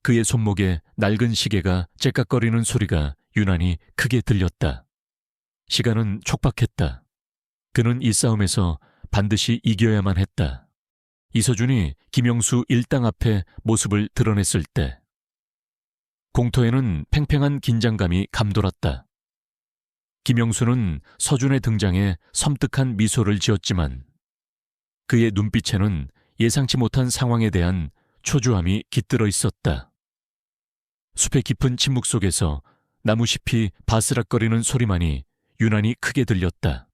그의 손목에 낡은 시계가 째깍거리는 소리가 유난히 크게 들렸다. 시간은 촉박했다. 그는 이 싸움에서 반드시 이겨야만 했다. 이서준이 김영수 일당 앞에 모습을 드러냈을 때 공터에는 팽팽한 긴장감이 감돌았다. 김영수는 서준의 등장에 섬뜩한 미소를 지었지만 그의 눈빛에는 예상치 못한 상황에 대한 초조함이 깃들어 있었다. 숲의 깊은 침묵 속에서 나무잎이 바스락거리는 소리만이 유난히 크게 들렸다.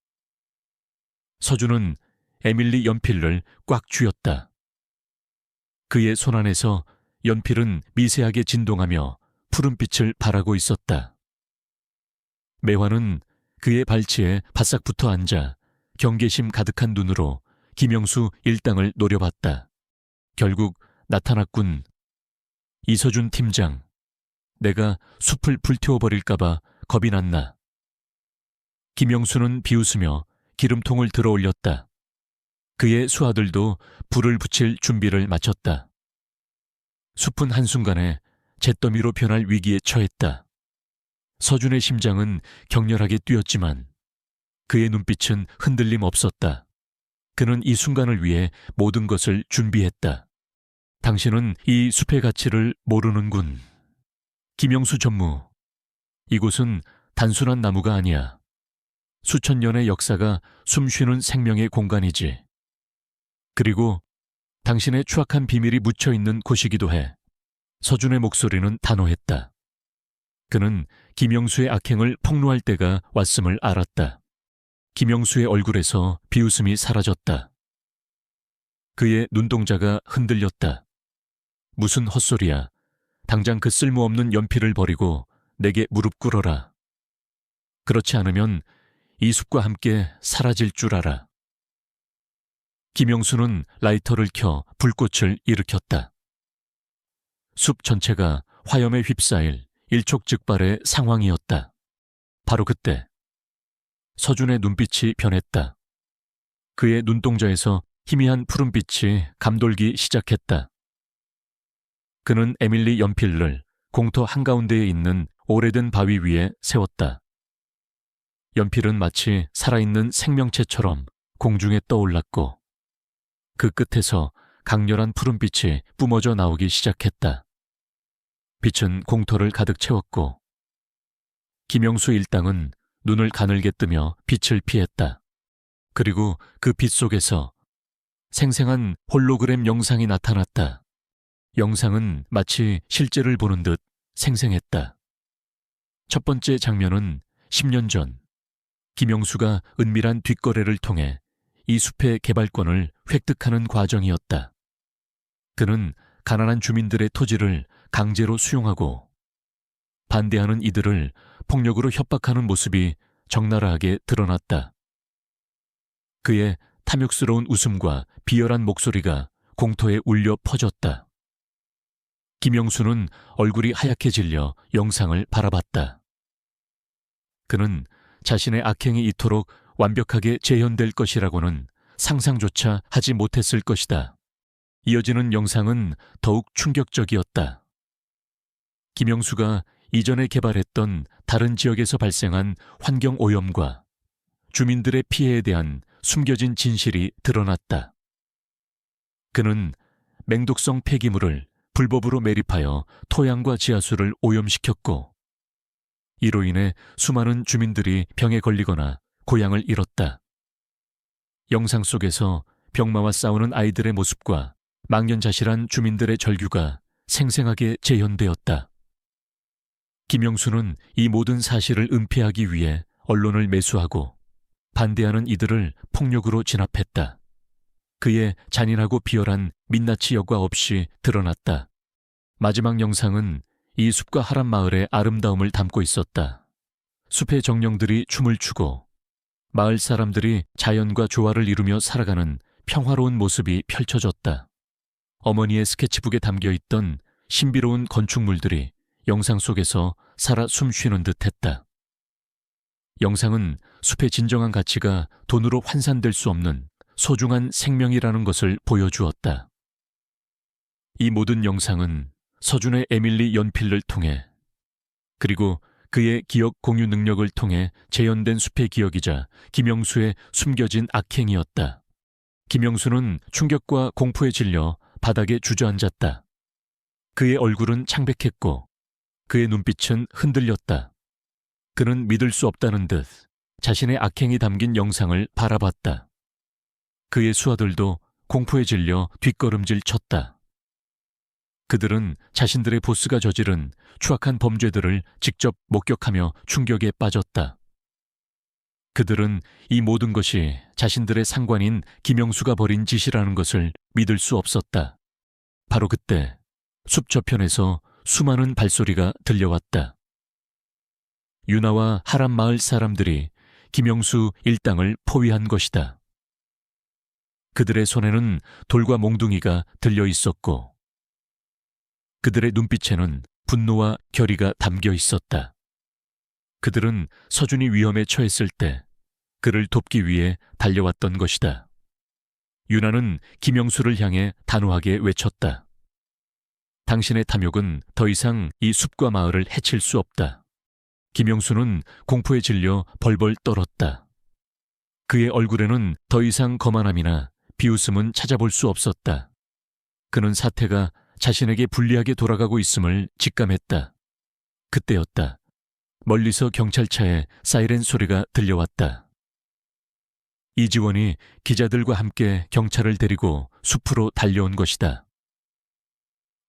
서준은 에밀리 연필을 꽉 쥐었다. 그의 손 안에서 연필은 미세하게 진동하며 푸른빛을 발하고 있었다. 매화는 그의 발치에 바싹 붙어 앉아 경계심 가득한 눈으로 김영수 일당을 노려봤다. 결국 나타났군. 이서준 팀장, 내가 숲을 불태워버릴까봐 겁이 났나. 김영수는 비웃으며 기름통을 들어 올렸다. 그의 수하들도 불을 붙일 준비를 마쳤다. 숲은 한순간에 잿더미로 변할 위기에 처했다. 서준의 심장은 격렬하게 뛰었지만 그의 눈빛은 흔들림 없었다. 그는 이 순간을 위해 모든 것을 준비했다. 당신은 이 숲의 가치를 모르는군. 김영수 전무, 이곳은 단순한 나무가 아니야. 수천 년의 역사가 숨쉬는 생명의 공간이지. 그리고 당신의 추악한 비밀이 묻혀있는 곳이기도 해. 서준의 목소리는 단호했다. 그는 김영수의 악행을 폭로할 때가 왔음을 알았다. 김영수의 얼굴에서 비웃음이 사라졌다. 그의 눈동자가 흔들렸다. 무슨 헛소리야. 당장 그 쓸모없는 연필을 버리고 내게 무릎 꿇어라. 그렇지 않으면 이 숲과 함께 사라질 줄 알아. 김영수는 라이터를 켜 불꽃을 일으켰다. 숲 전체가 화염에 휩싸일 일촉즉발의 상황이었다. 바로 그때 서준의 눈빛이 변했다. 그의 눈동자에서 희미한 푸른빛이 감돌기 시작했다. 그는 에밀리 연필을 공터 한가운데에 있는 오래된 바위 위에 세웠다. 연필은 마치 살아있는 생명체처럼 공중에 떠올랐고 그 끝에서 강렬한 푸른빛이 뿜어져 나오기 시작했다. 빛은 공터를 가득 채웠고 김영수 일당은 눈을 가늘게 뜨며 빛을 피했다. 그리고 그 빛 속에서 생생한 홀로그램 영상이 나타났다. 영상은 마치 실제를 보는 듯 생생했다. 첫 번째 장면은 10년 전 김영수가 은밀한 뒷거래를 통해 이 숲의 개발권을 획득하는 과정이었다. 그는 가난한 주민들의 토지를 강제로 수용하고 반대하는 이들을 폭력으로 협박하는 모습이 적나라하게 드러났다. 그의 탐욕스러운 웃음과 비열한 목소리가 공터에 울려 퍼졌다. 김영수는 얼굴이 하얗게 질려 영상을 바라봤다. 그는 자신의 악행이 이토록 완벽하게 재현될 것이라고는 상상조차 하지 못했을 것이다. 이어지는 영상은 더욱 충격적이었다. 김영수가 이전에 개발했던 다른 지역에서 발생한 환경 오염과 주민들의 피해에 대한 숨겨진 진실이 드러났다. 그는 맹독성 폐기물을 불법으로 매립하여 토양과 지하수를 오염시켰고, 이로 인해 수많은 주민들이 병에 걸리거나 고향을 잃었다. 영상 속에서 병마와 싸우는 아이들의 모습과 망연자실한 주민들의 절규가 생생하게 재현되었다. 김영수는 이 모든 사실을 은폐하기 위해 언론을 매수하고 반대하는 이들을 폭력으로 진압했다. 그의 잔인하고 비열한 민낯이 여과 없이 드러났다. 마지막 영상은 이 숲과 하란 마을의 아름다움을 담고 있었다. 숲의 정령들이 춤을 추고 마을 사람들이 자연과 조화를 이루며 살아가는 평화로운 모습이 펼쳐졌다. 어머니의 스케치북에 담겨있던 신비로운 건축물들이 영상 속에서 살아 숨쉬는 듯했다. 영상은 숲의 진정한 가치가 돈으로 환산될 수 없는 소중한 생명이라는 것을 보여주었다. 이 모든 영상은 서준의 에밀리 연필을 통해, 그리고 그의 기억 공유 능력을 통해 재현된 숲의 기억이자 김영수의 숨겨진 악행이었다. 김영수는 충격과 공포에 질려 바닥에 주저앉았다. 그의 얼굴은 창백했고 그의 눈빛은 흔들렸다. 그는 믿을 수 없다는 듯 자신의 악행이 담긴 영상을 바라봤다. 그의 수하들도 공포에 질려 뒷걸음질 쳤다. 그들은 자신들의 보스가 저지른 추악한 범죄들을 직접 목격하며 충격에 빠졌다. 그들은 이 모든 것이 자신들의 상관인 김영수가 벌인 짓이라는 것을 믿을 수 없었다. 바로 그때 숲 저편에서 수많은 발소리가 들려왔다. 유나와 하란 마을 사람들이 김영수 일당을 포위한 것이다. 그들의 손에는 돌과 몽둥이가 들려 있었고 그들의 눈빛에는 분노와 결의가 담겨 있었다. 그들은 서준이 위험에 처했을 때 그를 돕기 위해 달려왔던 것이다. 유나는 김영수를 향해 단호하게 외쳤다. 당신의 탐욕은 더 이상 이 숲과 마을을 해칠 수 없다. 김영수는 공포에 질려 벌벌 떨었다. 그의 얼굴에는 더 이상 거만함이나 비웃음은 찾아볼 수 없었다. 그는 사태가 자신에게 불리하게 돌아가고 있음을 직감했다. 그때였다. 멀리서 경찰차의 사이렌 소리가 들려왔다. 이지원이 기자들과 함께 경찰을 데리고 숲으로 달려온 것이다.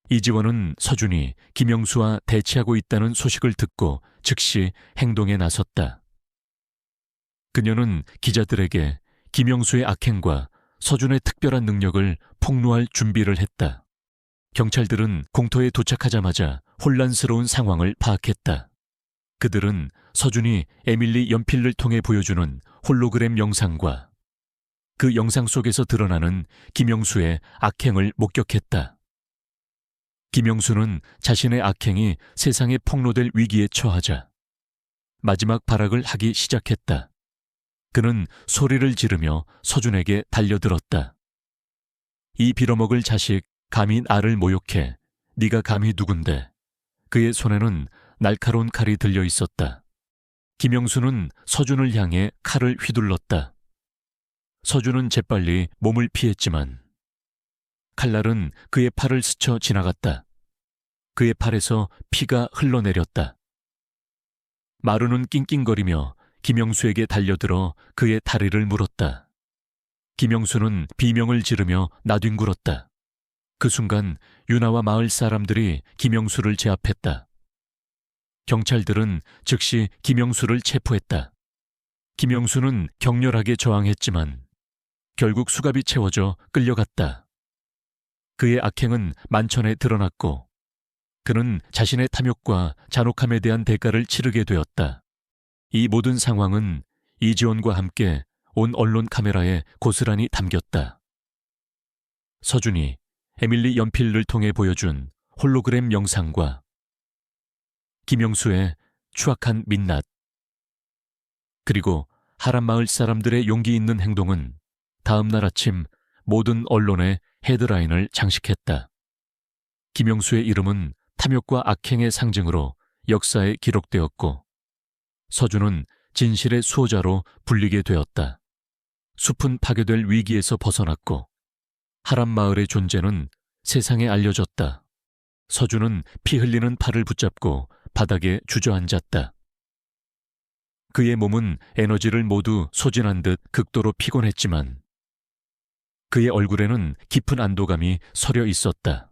이지원은 서준이 김영수와 대치하고 있다는 소식을 듣고 즉시 행동에 나섰다. 그녀는 기자들에게 김영수의 악행과 서준의 특별한 능력을 폭로할 준비를 했다. 경찰들은 공터에 도착하자마자 혼란스러운 상황을 파악했다. 그들은 서준이 에밀리 연필을 통해 보여주는 홀로그램 영상과 그 영상 속에서 드러나는 김영수의 악행을 목격했다. 김영수는 자신의 악행이 세상에 폭로될 위기에 처하자 마지막 발악을 하기 시작했다. 그는 소리를 지르며 서준에게 달려들었다. 이 빌어먹을 자식, 감히 나를 모욕해. 네가 감히 누군데. 그의 손에는 날카로운 칼이 들려 있었다. 김영수는 서준을 향해 칼을 휘둘렀다. 서준은 재빨리 몸을 피했지만 칼날은 그의 팔을 스쳐 지나갔다. 그의 팔에서 피가 흘러내렸다. 마루는 낑낑거리며 김영수에게 달려들어 그의 다리를 물었다. 김영수는 비명을 지르며 나뒹굴었다. 그 순간 유나와 마을 사람들이 김영수를 제압했다. 경찰들은 즉시 김영수를 체포했다. 김영수는 격렬하게 저항했지만 결국 수갑이 채워져 끌려갔다. 그의 악행은 만천에 드러났고 그는 자신의 탐욕과 잔혹함에 대한 대가를 치르게 되었다. 이 모든 상황은 이지원과 함께 온 언론 카메라에 고스란히 담겼다. 서준이 에밀리 연필을 통해 보여준 홀로그램 영상과 김영수의 추악한 민낯, 그리고 하란마을 사람들의 용기 있는 행동은 다음 날 아침 모든 언론의 헤드라인을 장식했다. 김영수의 이름은 탐욕과 악행의 상징으로 역사에 기록되었고 서준은 진실의 수호자로 불리게 되었다. 숲은 파괴될 위기에서 벗어났고 하란마을의 존재는 세상에 알려졌다. 서준은 피 흘리는 팔을 붙잡고 바닥에 주저앉았다. 그의 몸은 에너지를 모두 소진한 듯 극도로 피곤했지만 그의 얼굴에는 깊은 안도감이 서려 있었다.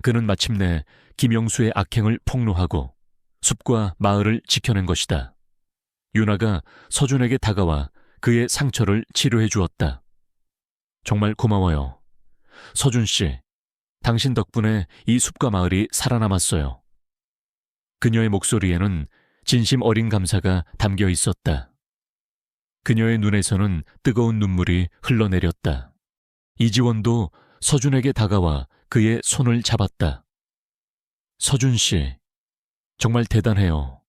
그는 마침내 김영수의 악행을 폭로하고 숲과 마을을 지켜낸 것이다. 윤아가 서준에게 다가와 그의 상처를 치료해 주었다. 정말 고마워요. 서준 씨, 당신 덕분에 이 숲과 마을이 살아남았어요. 그녀의 목소리에는 진심 어린 감사가 담겨 있었다. 그녀의 눈에서는 뜨거운 눈물이 흘러내렸다. 이지원도 서준에게 다가와 그의 손을 잡았다. 서준 씨, 정말 대단해요.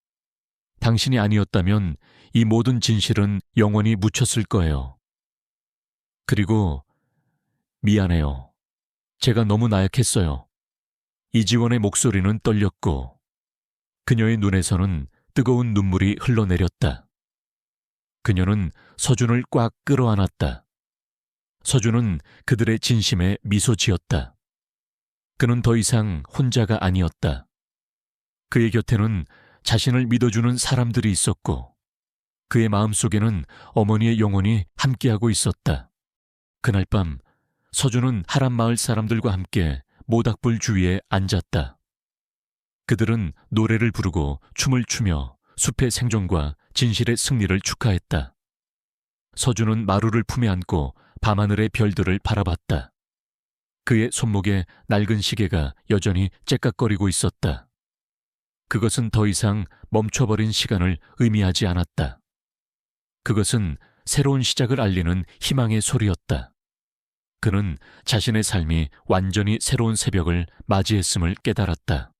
당신이 아니었다면 이 모든 진실은 영원히 묻혔을 거예요. 그리고 미안해요. 제가 너무 나약했어요. 이지원의 목소리는 떨렸고 그녀의 눈에서는 뜨거운 눈물이 흘러내렸다. 그녀는 서준을 꽉 끌어안았다. 서준은 그들의 진심에 미소 지었다. 그는 더 이상 혼자가 아니었다. 그의 곁에는 자신을 믿어주는 사람들이 있었고 그의 마음속에는 어머니의 영혼이 함께하고 있었다. 그날 밤 서준은 하란마을 사람들과 함께 모닥불 주위에 앉았다. 그들은 노래를 부르고 춤을 추며 숲의 생존과 진실의 승리를 축하했다. 서준은 마루를 품에 안고 밤하늘의 별들을 바라봤다. 그의 손목에 낡은 시계가 여전히 째깍거리고 있었다. 그것은 더 이상 멈춰버린 시간을 의미하지 않았다. 그것은 새로운 시작을 알리는 희망의 소리였다. 그는 자신의 삶이 완전히 새로운 새벽을 맞이했음을 깨달았다.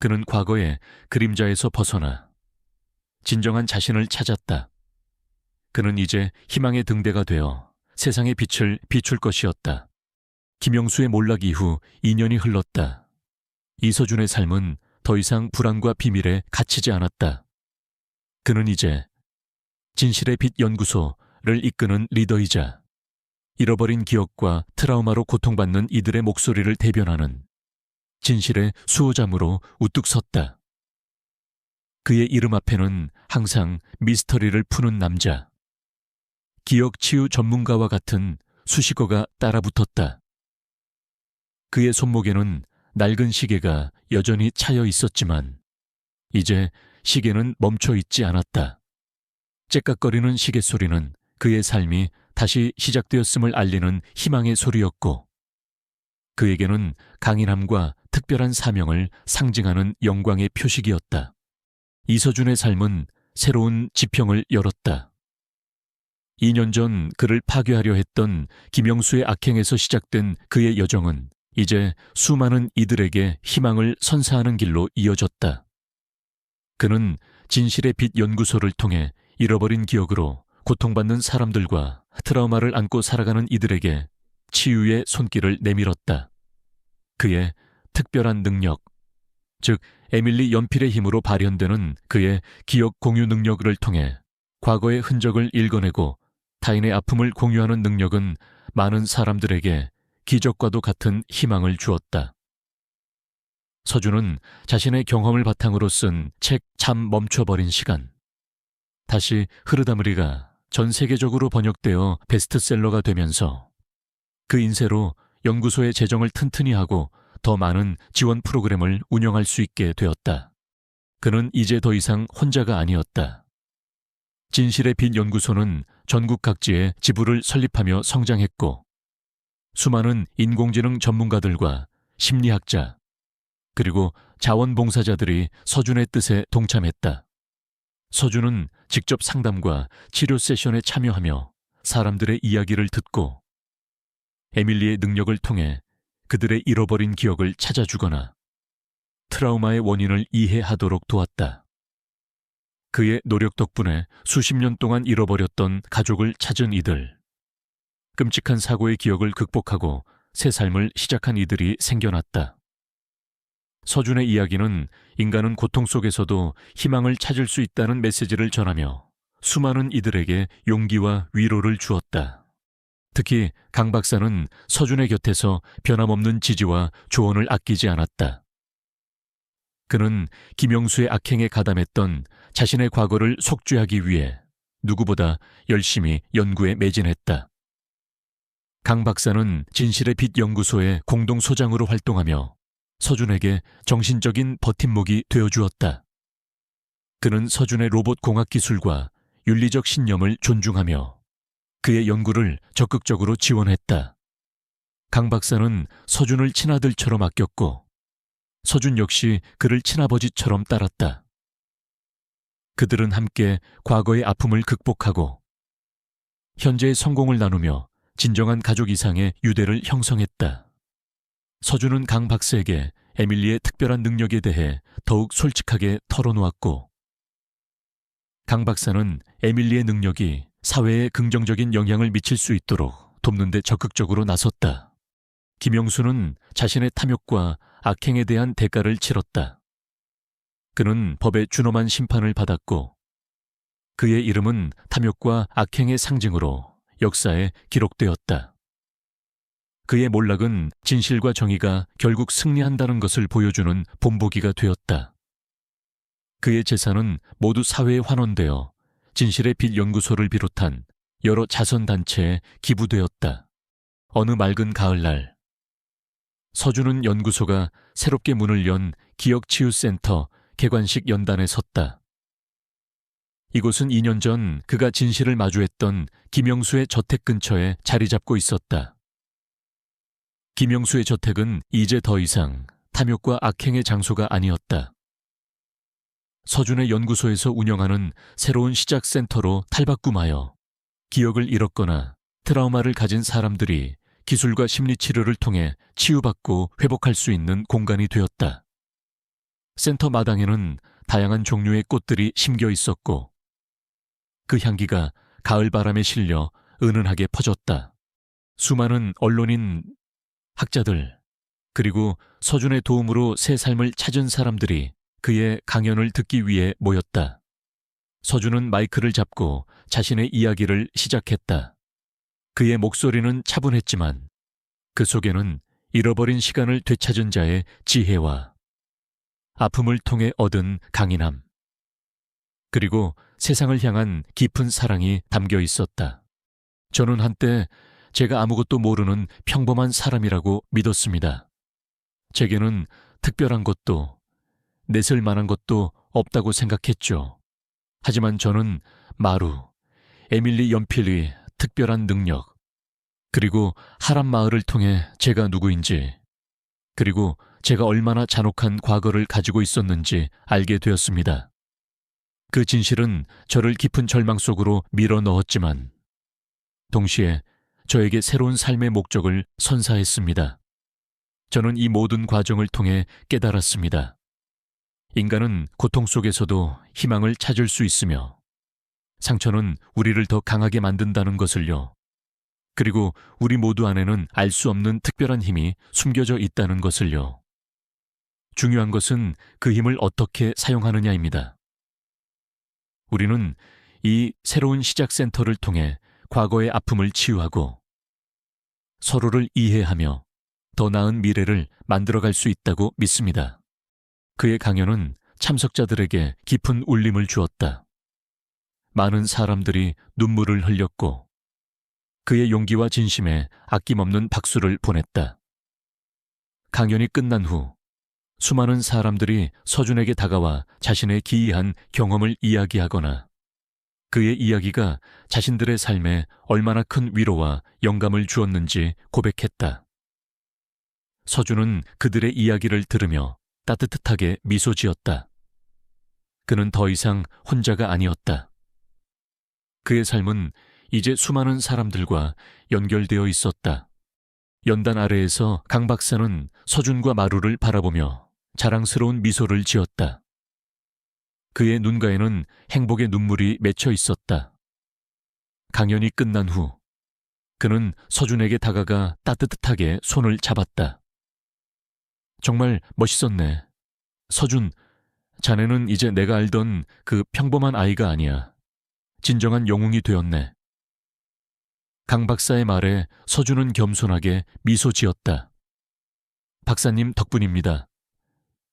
그는 과거의 그림자에서 벗어나 진정한 자신을 찾았다. 그는 이제 희망의 등대가 되어 세상의 빛을 비출 것이었다. 김영수의 몰락 이후 2년이 흘렀다. 이서준의 삶은 더 이상 불안과 비밀에 갇히지 않았다. 그는 이제 진실의 빛 연구소를 이끄는 리더이자 잃어버린 기억과 트라우마로 고통받는 이들의 목소리를 대변하는 진실의 수호자무로 우뚝 섰다. 그의 이름 앞에는 항상 미스터리를 푸는 남자, 기억 치유 전문가와 같은 수식어가 따라붙었다. 그의 손목에는 낡은 시계가 여전히 차여 있었지만 이제 시계는 멈춰 있지 않았다. 째깍거리는 시계 소리는 그의 삶이 다시 시작되었음을 알리는 희망의 소리였고 그에게는 강인함과 특별한 사명을 상징하는 영광의 표식이었다. 이서준의 삶은 새로운 지평을 열었다. 2년 전 그를 파괴하려 했던 김영수의 악행에서 시작된 그의 여정은 이제 수많은 이들에게 희망을 선사하는 길로 이어졌다. 그는 진실의 빛 연구소를 통해 잃어버린 기억으로 고통받는 사람들과 트라우마를 안고 살아가는 이들에게 치유의 손길을 내밀었다. 그의 특별한 능력, 즉 에밀리 연필의 힘으로 발현되는 그의 기억 공유 능력을 통해 과거의 흔적을 읽어내고 타인의 아픔을 공유하는 능력은 많은 사람들에게 기적과도 같은 희망을 주었다. 서준은 자신의 경험을 바탕으로 쓴 책 참 멈춰버린 시간, 다시 흐르다무리가 전 세계적으로 번역되어 베스트셀러가 되면서 그 인쇄로 연구소의 재정을 튼튼히 하고 더 많은 지원 프로그램을 운영할 수 있게 되었다. 그는 이제 더 이상 혼자가 아니었다. 진실의 빛 연구소는 전국 각지에 지부를 설립하며 성장했고 수많은 인공지능 전문가들과 심리학자 그리고 자원봉사자들이 서준의 뜻에 동참했다. 서준은 직접 상담과 치료 세션에 참여하며 사람들의 이야기를 듣고 에밀리의 능력을 통해 그들의 잃어버린 기억을 찾아주거나 트라우마의 원인을 이해하도록 도왔다. 그의 노력 덕분에 수십 년 동안 잃어버렸던 가족을 찾은 이들, 끔찍한 사고의 기억을 극복하고 새 삶을 시작한 이들이 생겨났다. 서준의 이야기는 인간은 고통 속에서도 희망을 찾을 수 있다는 메시지를 전하며 수많은 이들에게 용기와 위로를 주었다. 특히 강 박사는 서준의 곁에서 변함없는 지지와 조언을 아끼지 않았다. 그는 김영수의 악행에 가담했던 자신의 과거를 속죄하기 위해 누구보다 열심히 연구에 매진했다. 강 박사는 진실의 빛 연구소의 공동소장으로 활동하며 서준에게 정신적인 버팀목이 되어주었다. 그는 서준의 로봇 공학 기술과 윤리적 신념을 존중하며 그의 연구를 적극적으로 지원했다. 강 박사는 서준을 친아들처럼 아꼈고 서준 역시 그를 친아버지처럼 따랐다. 그들은 함께 과거의 아픔을 극복하고 현재의 성공을 나누며 진정한 가족 이상의 유대를 형성했다. 서준은 강 박사에게 에밀리의 특별한 능력에 대해 더욱 솔직하게 털어놓았고 강 박사는 에밀리의 능력이 사회에 긍정적인 영향을 미칠 수 있도록 돕는 데 적극적으로 나섰다. 김영수는 자신의 탐욕과 악행에 대한 대가를 치렀다. 그는 법의 준엄한 심판을 받았고 그의 이름은 탐욕과 악행의 상징으로 역사에 기록되었다. 그의 몰락은 진실과 정의가 결국 승리한다는 것을 보여주는 본보기가 되었다. 그의 재산은 모두 사회에 환원되어 진실의 빛 연구소를 비롯한 여러 자선단체에 기부되었다. 어느 맑은 가을날, 서준은 연구소가 새롭게 문을 연 기억치유센터 개관식 연단에 섰다. 이곳은 2년 전 그가 진실을 마주했던 김영수의 저택 근처에 자리 잡고 있었다. 김영수의 저택은 이제 더 이상 탐욕과 악행의 장소가 아니었다. 서준의 연구소에서 운영하는 새로운 시작센터로 탈바꿈하여 기억을 잃었거나 트라우마를 가진 사람들이 기술과 심리치료를 통해 치유받고 회복할 수 있는 공간이 되었다. 센터 마당에는 다양한 종류의 꽃들이 심겨 있었고 그 향기가 가을 바람에 실려 은은하게 퍼졌다. 수많은 언론인, 학자들, 그리고 서준의 도움으로 새 삶을 찾은 사람들이 그의 강연을 듣기 위해 모였다. 서준은 마이크를 잡고 자신의 이야기를 시작했다. 그의 목소리는 차분했지만 그 속에는 잃어버린 시간을 되찾은 자의 지혜와 아픔을 통해 얻은 강인함, 그리고 세상을 향한 깊은 사랑이 담겨 있었다. 저는 한때 제가 아무것도 모르는 평범한 사람이라고 믿었습니다. 제게는 특별한 것도 내세울 만한 것도 없다고 생각했죠. 하지만 저는 마루, 에밀리 연필의 특별한 능력, 그리고 하람 마을을 통해 제가 누구인지, 그리고 제가 얼마나 잔혹한 과거를 가지고 있었는지 알게 되었습니다. 그 진실은 저를 깊은 절망 속으로 밀어 넣었지만 동시에 저에게 새로운 삶의 목적을 선사했습니다. 저는 이 모든 과정을 통해 깨달았습니다. 인간은 고통 속에서도 희망을 찾을 수 있으며 상처는 우리를 더 강하게 만든다는 것을요. 그리고 우리 모두 안에는 알 수 없는 특별한 힘이 숨겨져 있다는 것을요. 중요한 것은 그 힘을 어떻게 사용하느냐입니다. 우리는 이 새로운 시작센터를 통해 과거의 아픔을 치유하고 서로를 이해하며 더 나은 미래를 만들어갈 수 있다고 믿습니다. 그의 강연은 참석자들에게 깊은 울림을 주었다. 많은 사람들이 눈물을 흘렸고 그의 용기와 진심에 아낌없는 박수를 보냈다. 강연이 끝난 후 수많은 사람들이 서준에게 다가와 자신의 기이한 경험을 이야기하거나 그의 이야기가 자신들의 삶에 얼마나 큰 위로와 영감을 주었는지 고백했다. 서준은 그들의 이야기를 들으며 따뜻하게 미소 지었다. 그는 더 이상 혼자가 아니었다. 그의 삶은 이제 수많은 사람들과 연결되어 있었다. 연단 아래에서 강 박사는 서준과 마루를 바라보며 자랑스러운 미소를 지었다. 그의 눈가에는 행복의 눈물이 맺혀 있었다. 강연이 끝난 후 그는 서준에게 다가가 따뜻하게 손을 잡았다. 정말 멋있었네. 서준, 자네는 이제 내가 알던 그 평범한 아이가 아니야. 진정한 영웅이 되었네. 강 박사의 말에 서준은 겸손하게 미소 지었다. 박사님 덕분입니다.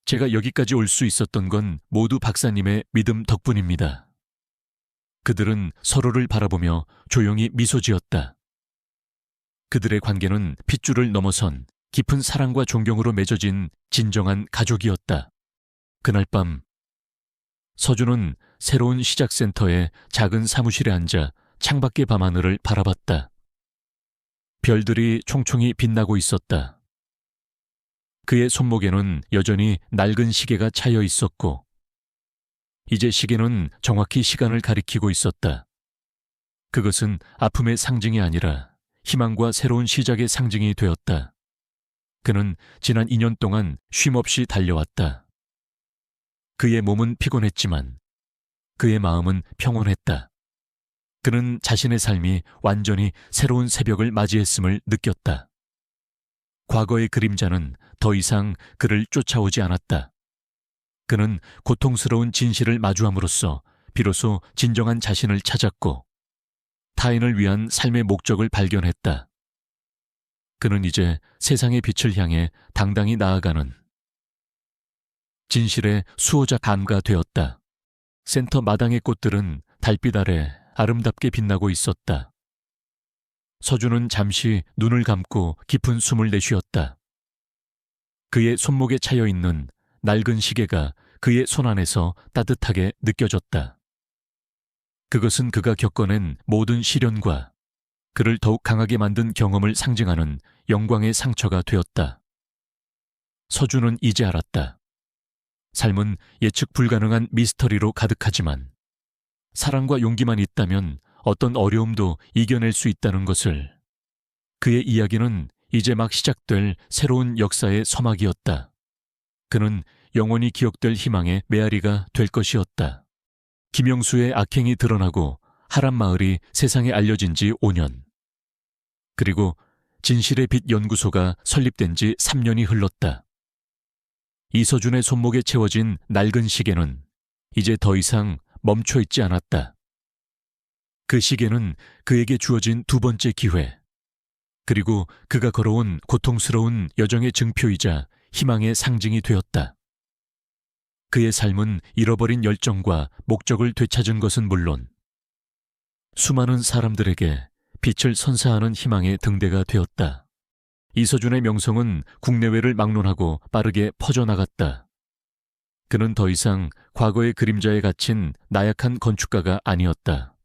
제가 여기까지 올 수 있었던 건 모두 박사님의 믿음 덕분입니다. 그들은 서로를 바라보며 조용히 미소 지었다. 그들의 관계는 핏줄을 넘어선 깊은 사랑과 존경으로 맺어진 진정한 가족이었다. 그날 밤 서준은 새로운 시작센터의 작은 사무실에 앉아 창밖의 밤하늘을 바라봤다. 별들이 총총히 빛나고 있었다. 그의 손목에는 여전히 낡은 시계가 차여 있었고 이제 시계는 정확히 시간을 가리키고 있었다. 그것은 아픔의 상징이 아니라 희망과 새로운 시작의 상징이 되었다. 그는 지난 2년 동안 쉼없이 달려왔다. 그의 몸은 피곤했지만 그의 마음은 평온했다. 그는 자신의 삶이 완전히 새로운 새벽을 맞이했음을 느꼈다. 과거의 그림자는 더 이상 그를 쫓아오지 않았다. 그는 고통스러운 진실을 마주함으로써 비로소 진정한 자신을 찾았고 타인을 위한 삶의 목적을 발견했다. 그는 이제 세상의 빛을 향해 당당히 나아가는 진실의 수호자 감가 되었다. 센터 마당의 꽃들은 달빛 아래 아름답게 빛나고 있었다. 서준은 잠시 눈을 감고 깊은 숨을 내쉬었다. 그의 손목에 차여있는 낡은 시계가 그의 손 안에서 따뜻하게 느껴졌다. 그것은 그가 겪어낸 모든 시련과 그를 더욱 강하게 만든 경험을 상징하는 영광의 상처가 되었다. 서준은 이제 알았다. 삶은 예측 불가능한 미스터리로 가득하지만 사랑과 용기만 있다면 어떤 어려움도 이겨낼 수 있다는 것을. 그의 이야기는 이제 막 시작될 새로운 역사의 서막이었다. 그는 영원히 기억될 희망의 메아리가 될 것이었다. 김영수의 악행이 드러나고 하란마을이 세상에 알려진 지 5년. 그리고 진실의 빛 연구소가 설립된 지 3년이 흘렀다. 이서준의 손목에 채워진 낡은 시계는 이제 더 이상 멈춰 있지 않았다. 그 시계는 그에게 주어진 두 번째 기회, 그리고 그가 걸어온 고통스러운 여정의 증표이자 희망의 상징이 되었다. 그의 삶은 잃어버린 열정과 목적을 되찾은 것은 물론 수많은 사람들에게 빛을 선사하는 희망의 등대가 되었다. 이서준의 명성은 국내외를 막론하고 빠르게 퍼져나갔다. 그는 더 이상 과거의 그림자에 갇힌 나약한 건축가가 아니었다.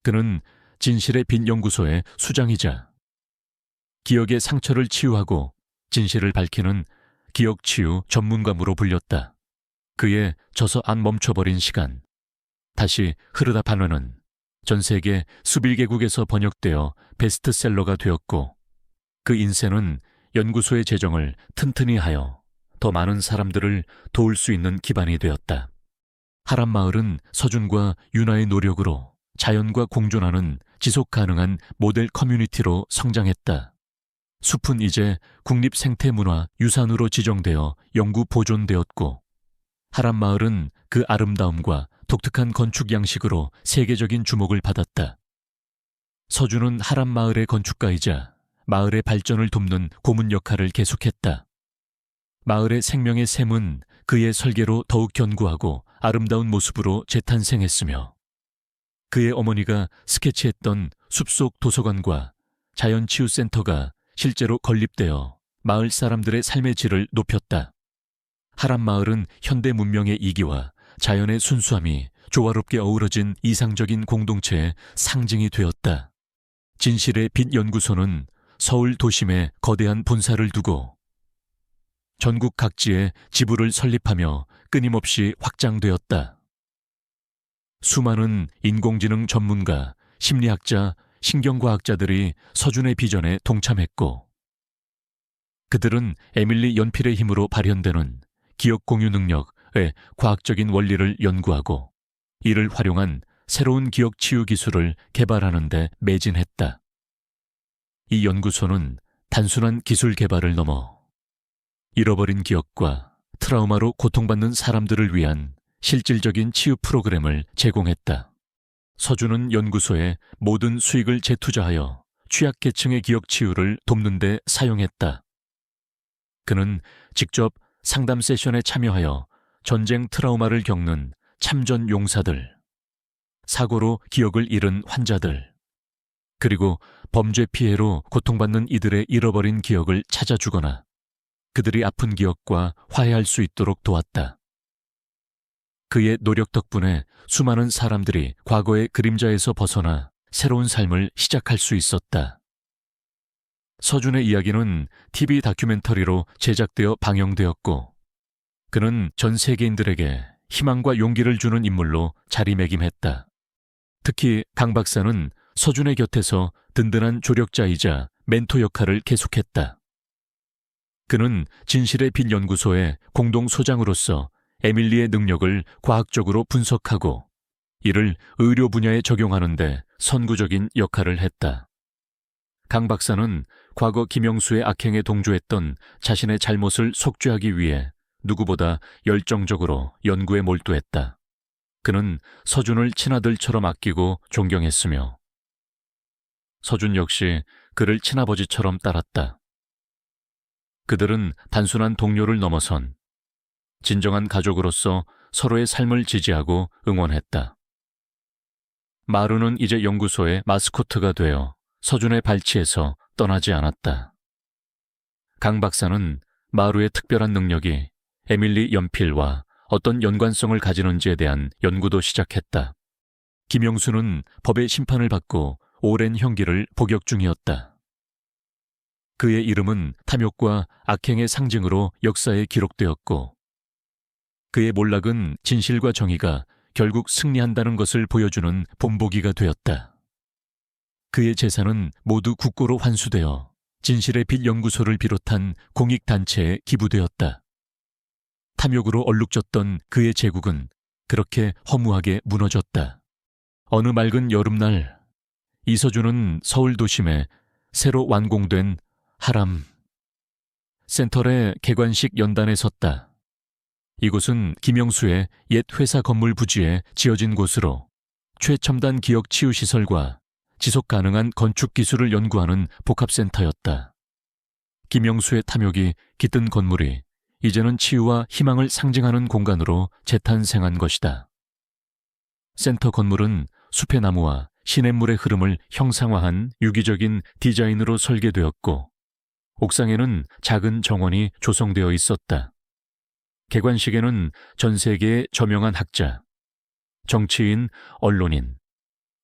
그는 진실의 빛 연구소의 수장이자 기억의 상처를 치유하고 진실을 밝히는 기억치유 전문가로 불렸다. 그의 저서 안 멈춰버린 시간, 다시 흐르다 반환은 전 세계 수백 개국에서 번역되어 베스트셀러가 되었고 그 인쇄는 연구소의 재정을 튼튼히 하여 더 많은 사람들을 도울 수 있는 기반이 되었다. 하란마을은 서준과 윤아의 노력으로 자연과 공존하는 지속 가능한 모델 커뮤니티로 성장했다. 숲은 이제 국립생태문화 유산으로 지정되어 영구 보존되었고 하란마을은 그 아름다움과 독특한 건축 양식으로 세계적인 주목을 받았다. 서준은 하란마을의 건축가이자 마을의 발전을 돕는 고문 역할을 계속했다. 마을의 생명의 샘은 그의 설계로 더욱 견고하고 아름다운 모습으로 재탄생했으며 그의 어머니가 스케치했던 숲속 도서관과 자연치유센터가 실제로 건립되어 마을 사람들의 삶의 질을 높였다. 하란마을은 현대 문명의 이기와 자연의 순수함이 조화롭게 어우러진 이상적인 공동체의 상징이 되었다. 진실의 빛 연구소는 서울 도심에 거대한 본사를 두고 전국 각지에 지부를 설립하며 끊임없이 확장되었다. 수많은 인공지능 전문가, 심리학자, 신경과학자들이 서준의 비전에 동참했고 그들은 에밀리 연필의 힘으로 발현되는 기억 공유 능력의 과학적인 원리를 연구하고 이를 활용한 새로운 기억 치유 기술을 개발하는 데 매진했다. 이 연구소는 단순한 기술 개발을 넘어 잃어버린 기억과 트라우마로 고통받는 사람들을 위한 실질적인 치유 프로그램을 제공했다. 서준은 연구소에 모든 수익을 재투자하여 취약계층의 기억 치유를 돕는 데 사용했다. 그는 직접 상담 세션에 참여하여 전쟁 트라우마를 겪는 참전 용사들, 사고로 기억을 잃은 환자들, 그리고 범죄 피해로 고통받는 이들의 잃어버린 기억을 찾아주거나 그들이 아픈 기억과 화해할 수 있도록 도왔다. 그의 노력 덕분에 수많은 사람들이 과거의 그림자에서 벗어나 새로운 삶을 시작할 수 있었다. 서준의 이야기는 TV 다큐멘터리로 제작되어 방영되었고, 그는 전 세계인들에게 희망과 용기를 주는 인물로 자리매김했다. 특히 강 박사는 서준의 곁에서 든든한 조력자이자 멘토 역할을 계속했다. 그는 진실의 빛 연구소의 공동 소장으로서 에밀리의 능력을 과학적으로 분석하고 이를 의료 분야에 적용하는 데 선구적인 역할을 했다. 강 박사는 과거 김영수의 악행에 동조했던 자신의 잘못을 속죄하기 위해 누구보다 열정적으로 연구에 몰두했다. 그는 서준을 친아들처럼 아끼고 존경했으며 서준 역시 그를 친아버지처럼 따랐다. 그들은 단순한 동료를 넘어선 진정한 가족으로서 서로의 삶을 지지하고 응원했다. 마루는 이제 연구소의 마스코트가 되어 서준의 발치에서 떠나지 않았다. 강 박사는 마루의 특별한 능력이 에밀리 연필과 어떤 연관성을 가지는지에 대한 연구도 시작했다. 김영수는 법의 심판을 받고 오랜 형기를 복역 중이었다. 그의 이름은 탐욕과 악행의 상징으로 역사에 기록되었고 그의 몰락은 진실과 정의가 결국 승리한다는 것을 보여주는 본보기가 되었다. 그의 재산은 모두 국고로 환수되어 진실의 빛 연구소를 비롯한 공익단체에 기부되었다. 탐욕으로 얼룩졌던 그의 제국은 그렇게 허무하게 무너졌다. 어느 맑은 여름날 이서준은 서울 도심에 새로 완공된 하람 센터의 개관식 연단에 섰다. 이곳은 김영수의 옛 회사 건물 부지에 지어진 곳으로 최첨단 기억 치유 시설과 지속 가능한 건축 기술을 연구하는 복합센터였다. 김영수의 탐욕이 깃든 건물이 이제는 치유와 희망을 상징하는 공간으로 재탄생한 것이다. 센터 건물은 숲의 나무와 시냇물의 흐름을 형상화한 유기적인 디자인으로 설계되었고 옥상에는 작은 정원이 조성되어 있었다. 개관식에는 전 세계의 저명한 학자, 정치인, 언론인,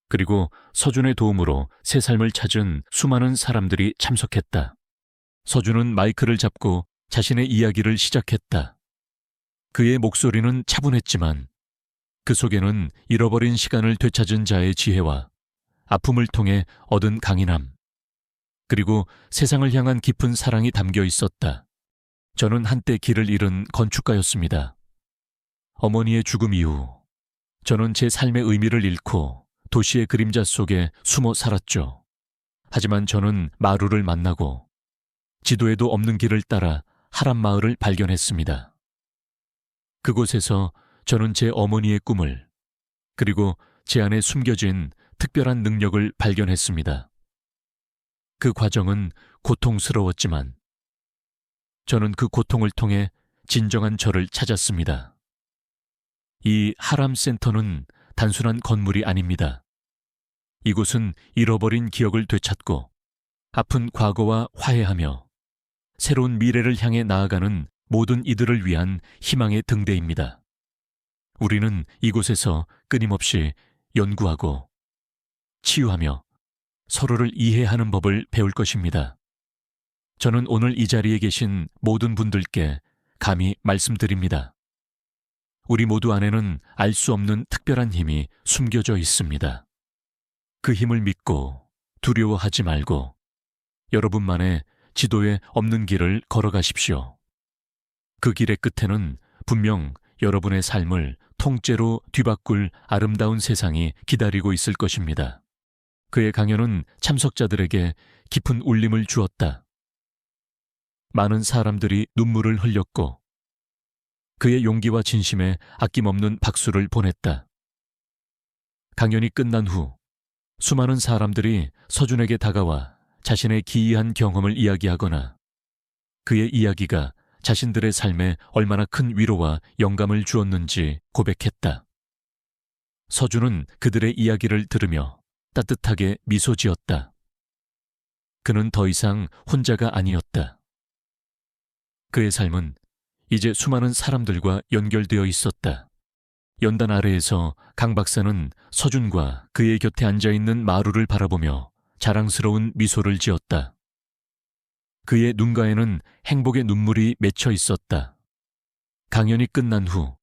그리고 서준의 도움으로 새 삶을 찾은 수많은 사람들이 참석했다. 서준은 마이크를 잡고 자신의 이야기를 시작했다. 그의 목소리는 차분했지만 그 속에는 잃어버린 시간을 되찾은 자의 지혜와 아픔을 통해 얻은 강인함, 그리고 세상을 향한 깊은 사랑이 담겨 있었다. 저는 한때 길을 잃은 건축가였습니다. 어머니의 죽음 이후 저는 제 삶의 의미를 잃고 도시의 그림자 속에 숨어 살았죠. 하지만 저는 마루를 만나고 지도에도 없는 길을 따라 하람 마을을 발견했습니다. 그곳에서 저는 제 어머니의 꿈을 그리고 제 안에 숨겨진 특별한 능력을 발견했습니다. 그 과정은 고통스러웠지만 저는 그 고통을 통해 진정한 저를 찾았습니다. 이 하람 센터는 단순한 건물이 아닙니다. 이곳은 잃어버린 기억을 되찾고 아픈 과거와 화해하며 새로운 미래를 향해 나아가는 모든 이들을 위한 희망의 등대입니다. 우리는 이곳에서 끊임없이 연구하고 치유하며 서로를 이해하는 법을 배울 것입니다. 저는 오늘 이 자리에 계신 모든 분들께 감히 말씀드립니다. 우리 모두 안에는 알 수 없는 특별한 힘이 숨겨져 있습니다. 그 힘을 믿고 두려워하지 말고 여러분만의 지도에 없는 길을 걸어가십시오. 그 길의 끝에는 분명 여러분의 삶을 통째로 뒤바꿀 아름다운 세상이 기다리고 있을 것입니다. 그의 강연은 참석자들에게 깊은 울림을 주었다. 많은 사람들이 눈물을 흘렸고 그의 용기와 진심에 아낌없는 박수를 보냈다. 강연이 끝난 후 수많은 사람들이 서준에게 다가와 자신의 기이한 경험을 이야기하거나 그의 이야기가 자신들의 삶에 얼마나 큰 위로와 영감을 주었는지 고백했다. 서준은 그들의 이야기를 들으며 따뜻하게 미소 지었다. 그는 더 이상 혼자가 아니었다. 그의 삶은 이제 수많은 사람들과 연결되어 있었다. 연단 아래에서 강 박사는 서준과 그의 곁에 앉아있는 마루를 바라보며 자랑스러운 미소를 지었다. 그의 눈가에는 행복의 눈물이 맺혀 있었다. 강연이 끝난 후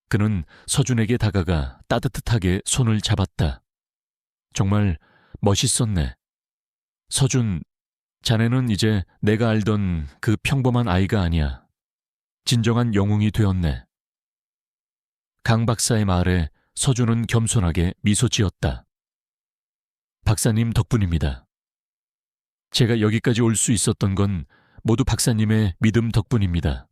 그는 서준에게 다가가 따뜻하게 손을 잡았다. 정말 멋있었네. 서준, 자네는 이제 내가 알던 그 평범한 아이가 아니야. 진정한 영웅이 되었네. 강 박사의 말에 서준은 겸손하게 미소 지었다. 박사님 덕분입니다. 제가 여기까지 올 수 있었던 건 모두 박사님의 믿음 덕분입니다.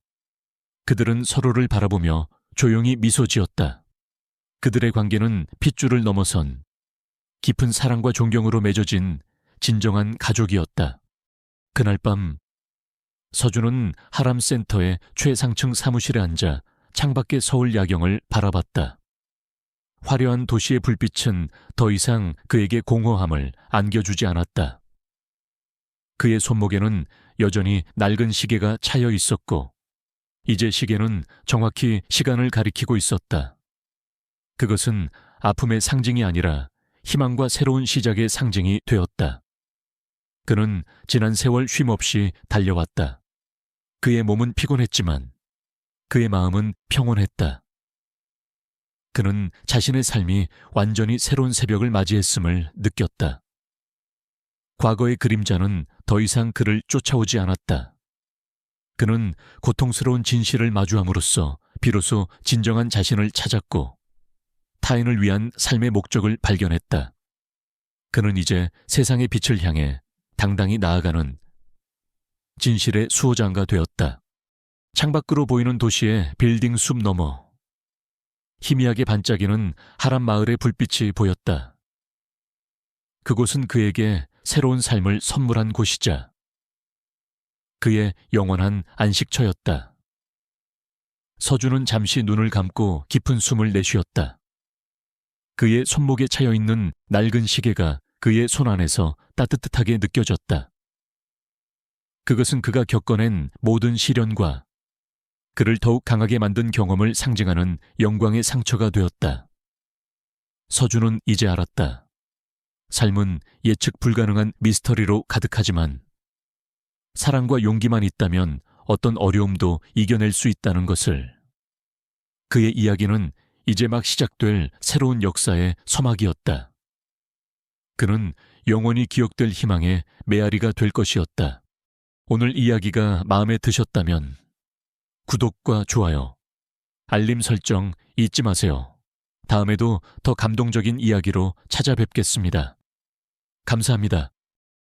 그들은 서로를 바라보며 조용히 미소 지었다. 그들의 관계는 핏줄을 넘어선 깊은 사랑과 존경으로 맺어진 진정한 가족이었다. 그날 밤 서준은 하람센터의 최상층 사무실에 앉아 창밖의 서울 야경을 바라봤다. 화려한 도시의 불빛은 더 이상 그에게 공허함을 안겨주지 않았다. 그의 손목에는 여전히 낡은 시계가 차여 있었고 이제 시계는 정확히 시간을 가리키고 있었다. 그것은 아픔의 상징이 아니라 희망과 새로운 시작의 상징이 되었다. 그는 지난 세월 쉼없이 달려왔다. 그의 몸은 피곤했지만 그의 마음은 평온했다. 그는 자신의 삶이 완전히 새로운 새벽을 맞이했음을 느꼈다. 과거의 그림자는 더 이상 그를 쫓아오지 않았다. 그는 고통스러운 진실을 마주함으로써 비로소 진정한 자신을 찾았고 타인을 위한 삶의 목적을 발견했다. 그는 이제 세상의 빛을 향해 당당히 나아가는 진실의 수호자가 되었다. 창밖으로 보이는 도시의 빌딩 숲 너머 희미하게 반짝이는 하람 마을의 불빛이 보였다. 그곳은 그에게 새로운 삶을 선물한 곳이자 그의 영원한 안식처였다. 서준은 잠시 눈을 감고 깊은 숨을 내쉬었다. 그의 손목에 차여있는 낡은 시계가 그의 손 안에서 따뜻하게 느껴졌다. 그것은 그가 겪어낸 모든 시련과 그를 더욱 강하게 만든 경험을 상징하는 영광의 상처가 되었다. 서준은 이제 알았다. 삶은 예측 불가능한 미스터리로 가득하지만 사랑과 용기만 있다면 어떤 어려움도 이겨낼 수 있다는 것을. 그의 이야기는 이제 막 시작될 새로운 역사의 서막이었다. 그는 영원히 기억될 희망의 메아리가 될 것이었다. 오늘 이야기가 마음에 드셨다면 구독과 좋아요, 알림 설정 잊지 마세요. 다음에도 더 감동적인 이야기로 찾아뵙겠습니다. 감사합니다.